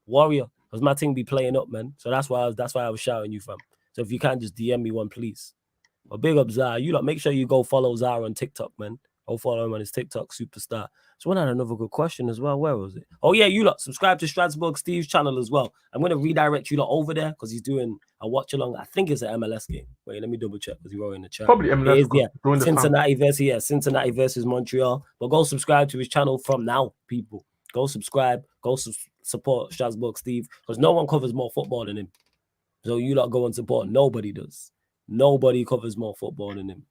Warrior. Because my thing be playing up, man. So that's why I was shouting you, fam. So if you can't just DM me one, please. But big up Zara. You lot, make sure you go follow Zara on TikTok, man. Go follow him on his TikTok, superstar. So we had another good question as well. Where was it? Oh yeah, you lot subscribe to Strasbourg Steve's channel as well. I'm gonna redirect you lot over there because he's doing a watch along. I think it's an MLS game. Wait, let me double check because he wrote in the chat. Probably MLS. Cincinnati versus Montreal. But go subscribe to his channel from now, people. Go subscribe. Go support Strasbourg Steve because no one covers more football than him. So you lot go and support. Nobody does. Nobody covers more football than him.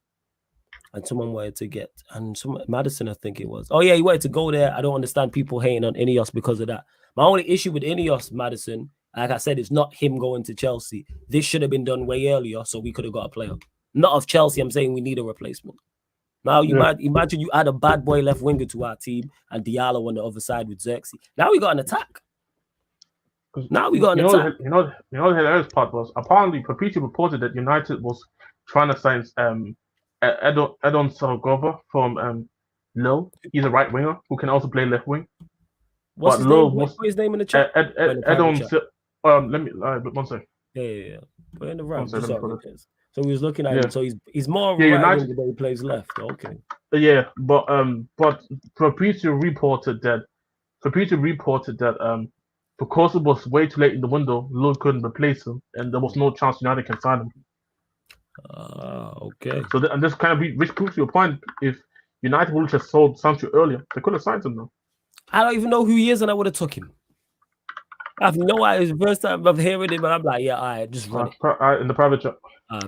And someone wanted to get, and Madison, I think it was. Oh, yeah, he wanted to go there. I don't understand people hating on Ineos because of that. My only issue with Ineos, Madison, like I said, it's not him going to Chelsea. This should have been done way earlier so we could have got a player. Not of Chelsea, I'm saying we need a replacement. Now, imagine you add a bad boy left winger to our team and Diallo on the other side with Xerxes. Now we got an attack. Now we got an attack. You know the hilarious part was, apparently, Papiti reported that United was trying to sign Edon Sargova from Lille. He's a right winger who can also play left wing. What's his name? Put his name in the chat. Edon. Let me. One second. Yeah. Put in the right. So he was looking at him. So he's more right winger, but he plays left. Okay. Yeah, but Fabrizio reported that because it was way too late in the window, Lille couldn't replace him, and there was no chance United can sign him. Okay. So this kind of which proves your point. If United would have just sold Sancho earlier, they could have signed him now. I don't even know who he is, and I would have took him. I have no idea. It's the first time I'm hearing him, but I'm like, yeah, all right, just run it. In the private chat.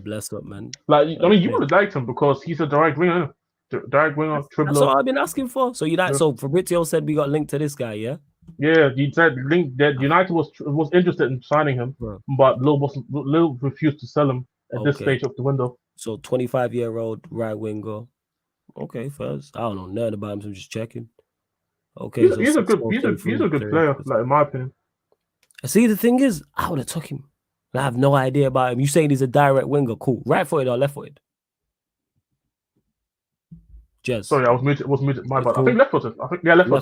Bless up, man. Like, I mean, you would have liked him because he's a direct winger, dribbler. That's what I've been asking for. So so Fabrizio said we got linked to this guy, yeah? Yeah, he said that United was interested in signing him, but Lille refused to sell him at this stage of the window. So 25-year-old right winger. Okay, first. I don't know nothing about him, so I'm just checking. Okay, he's a good player, like in my opinion. See, the thing is, I would have took him. I have no idea about him. You saying he's a direct winger? Cool. Right-footed or left-footed? Jez. Sorry, I was muted. My bad. Cool. I think left-footed.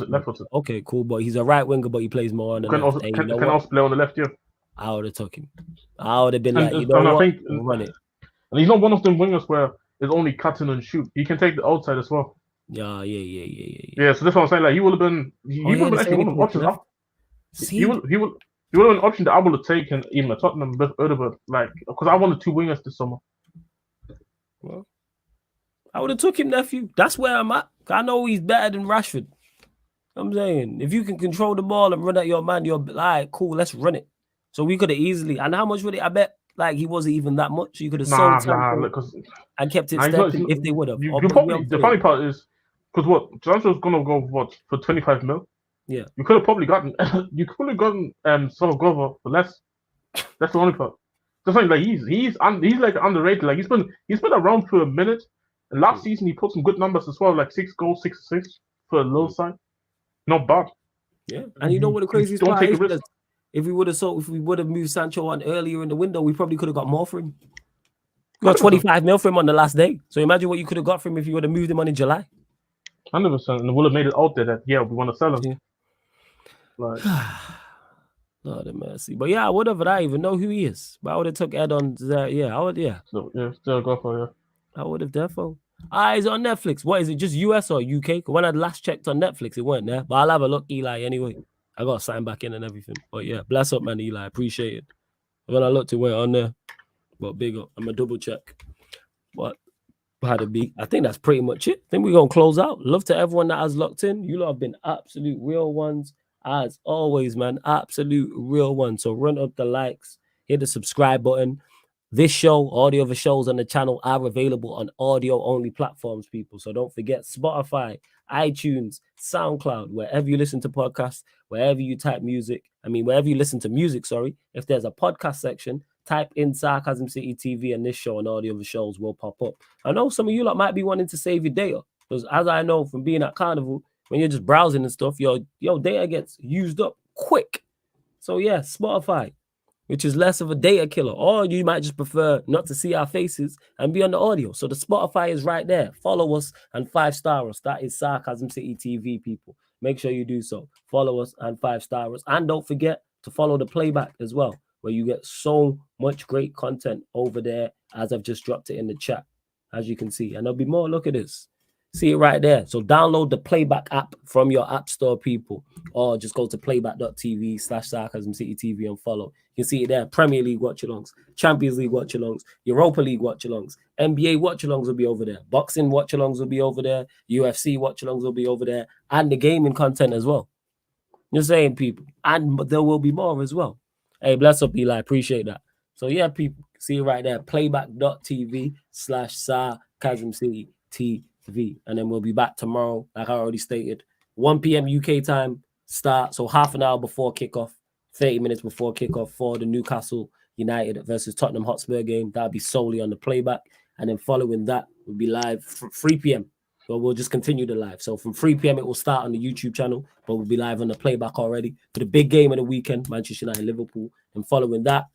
Left-footed. Okay, cool. But he's a right winger, but he plays more on the left. Can also play on the left, yeah. I would have took him. I would have been run it. And he's not one of them wingers where it's only cutting and shoot. He can take the outside as well. Yeah. Yeah, so that's what I'm saying. Like he would have been. He would have actually one of the options. He would have an option that I would have taken even at Tottenham, but like because I wanted 2 wingers this summer. Well, I would have took him, nephew. That's where I'm at. I know he's better than Rashford. I'm saying if you can control the ball and run at your man, you're like cool. Let's run it. So we could have easily. And how much would it? I bet like he wasn't even that much. You could have sold and kept it stepping if they would have. The funny part is because Sancho's gonna go for 25 mil. Yeah, you could have probably gotten Sargova for less. That's the only part. Just like he's like underrated. Like he's been around for a minute. And last season he put some good numbers as well, like 6 goals, 6 assists for a low side. Not bad. Yeah, and you know what the craziest part is? If we would have moved Sancho on earlier in the window, we probably could have got more for him. We got 25 mil for him on the last day. So imagine what you could have got for him if you would have moved him on in July. 100%, and would have made it out there that we want to sell him. Yeah. Like, Lord have mercy. But yeah, I would have. I don't even know who he is. But I would have took Ed on. Yeah, I would. Yeah. So still go for it. I would have defo. Is it on Netflix? What is it? Just US or UK? When I last checked on Netflix, it weren't there. But I'll have a look, Eli. Anyway, I got to sign back in and everything. But yeah, bless up, man, Eli. Appreciate it. When I looked, it went on there. But big up. I'm gonna double check. But how to be? I think that's pretty much it. Then we're gonna close out. Love to everyone that has locked in. You lot have been absolute real ones. As always, man, absolute real ones. So run up the likes, hit the subscribe button. This show, all the other shows on the channel are available on audio-only platforms, people. So don't forget Spotify, iTunes, SoundCloud, wherever you listen to podcasts, wherever you type music. Wherever you listen to music, sorry. If there's a podcast section, type in Sarcasm City TV and this show and all the other shows will pop up. I know some of you lot might be wanting to save your data because as I know from being at Carnival, when you're just browsing and stuff, your data gets used up quick. So yeah, Spotify, which is less of a data killer. Or you might just prefer not to see our faces and be on the audio. So the Spotify is right there. Follow us and 5-star us. That is Sarcasm City TV, people. Make sure you do so. Follow us and 5-star us. And don't forget to follow the playback as well, where you get so much great content over there as I've just dropped it in the chat, as you can see. And there'll be more. Look at this. See it right there. So download the Playback app from your app store, people, or just go to playback.tv/Sarcasm City TV and follow. You can see it there. Premier League watch-alongs, Champions League watch-alongs, Europa League watch-alongs, NBA watch-alongs will be over there. Boxing watch-alongs will be over there. UFC watch-alongs will be over there. And the gaming content as well. You're saying, people. And there will be more as well. Hey, bless up, Eli. Appreciate that. So yeah, people, see it right there. Playback.tv/Sarcasm City TV. And then we'll be back tomorrow, like I already stated, 1 p.m. UK time start. So half an hour before kickoff, 30 minutes before kickoff for the Newcastle United versus Tottenham Hotspur game. That'll be solely on the playback. And then following that, we'll be live 3 p.m. So we'll just continue the live. So from 3 p.m. it will start on the YouTube channel, but we'll be live on the playback already for the big game of the weekend, Manchester United, Liverpool. And following that,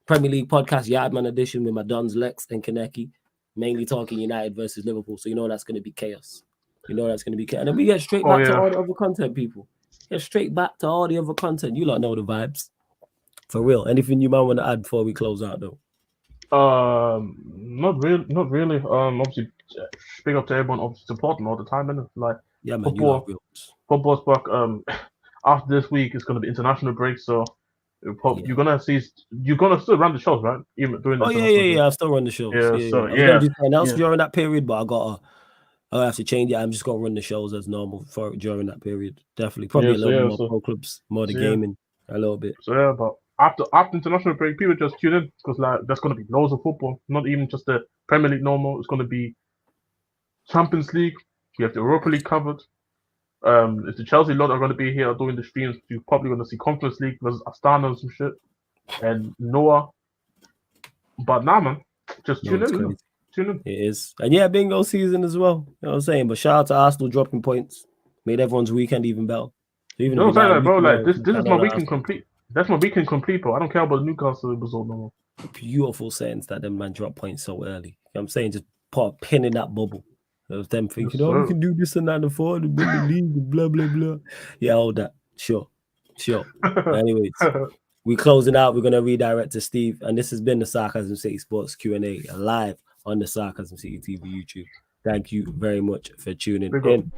Premier League podcast, Yardman edition with my Dons, Lex and Kaneki. mainly talking United versus Liverpool. So you know that's going to be chaos. You know that's going to be chaos. And then we get straight back to all the other content, people. Get straight back to all the other content. You lot know the vibes. For real. Anything you might want to add before we close out, though? Not really. Obviously, big up to everyone, obviously supporting all the time, and like man, football's back. After this week, it's gonna be international break, so you're gonna still run the shows, right? Even during the I'll still run the shows. I was gonna do something else during that period, but I'll have to change it. I'm just gonna run the shows as normal during that period. Definitely, probably a little bit more pro clubs, more the gaming, a little bit. So but after international break, people just tune in because like there's gonna be loads of football, not even just the Premier League normal. It's gonna be Champions League. You have the Europa League covered. If the Chelsea lot are gonna be here doing the streams, you're probably gonna see Conference League versus Astana and some shit, and Noah. But nah, man, just tune in. It is, and bingo season as well. You know what I'm saying? But shout out to Arsenal dropping points, made everyone's weekend even better. So even bro, like this is my weekend complete. That's my weekend complete, bro. I don't care about the Newcastle result no more. Beautiful sense that them man drop points so early. You know what I'm saying? Just put a pin in that bubble. It was them thinking, we can do this and that and four, the league, blah, blah, blah. Yeah, all that. Sure. Anyways, we closing out. We're going to redirect to Steve. And this has been the Sarcasm City Sports Q&A live on the Sarcasm City TV YouTube. Thank you very much for tuning in.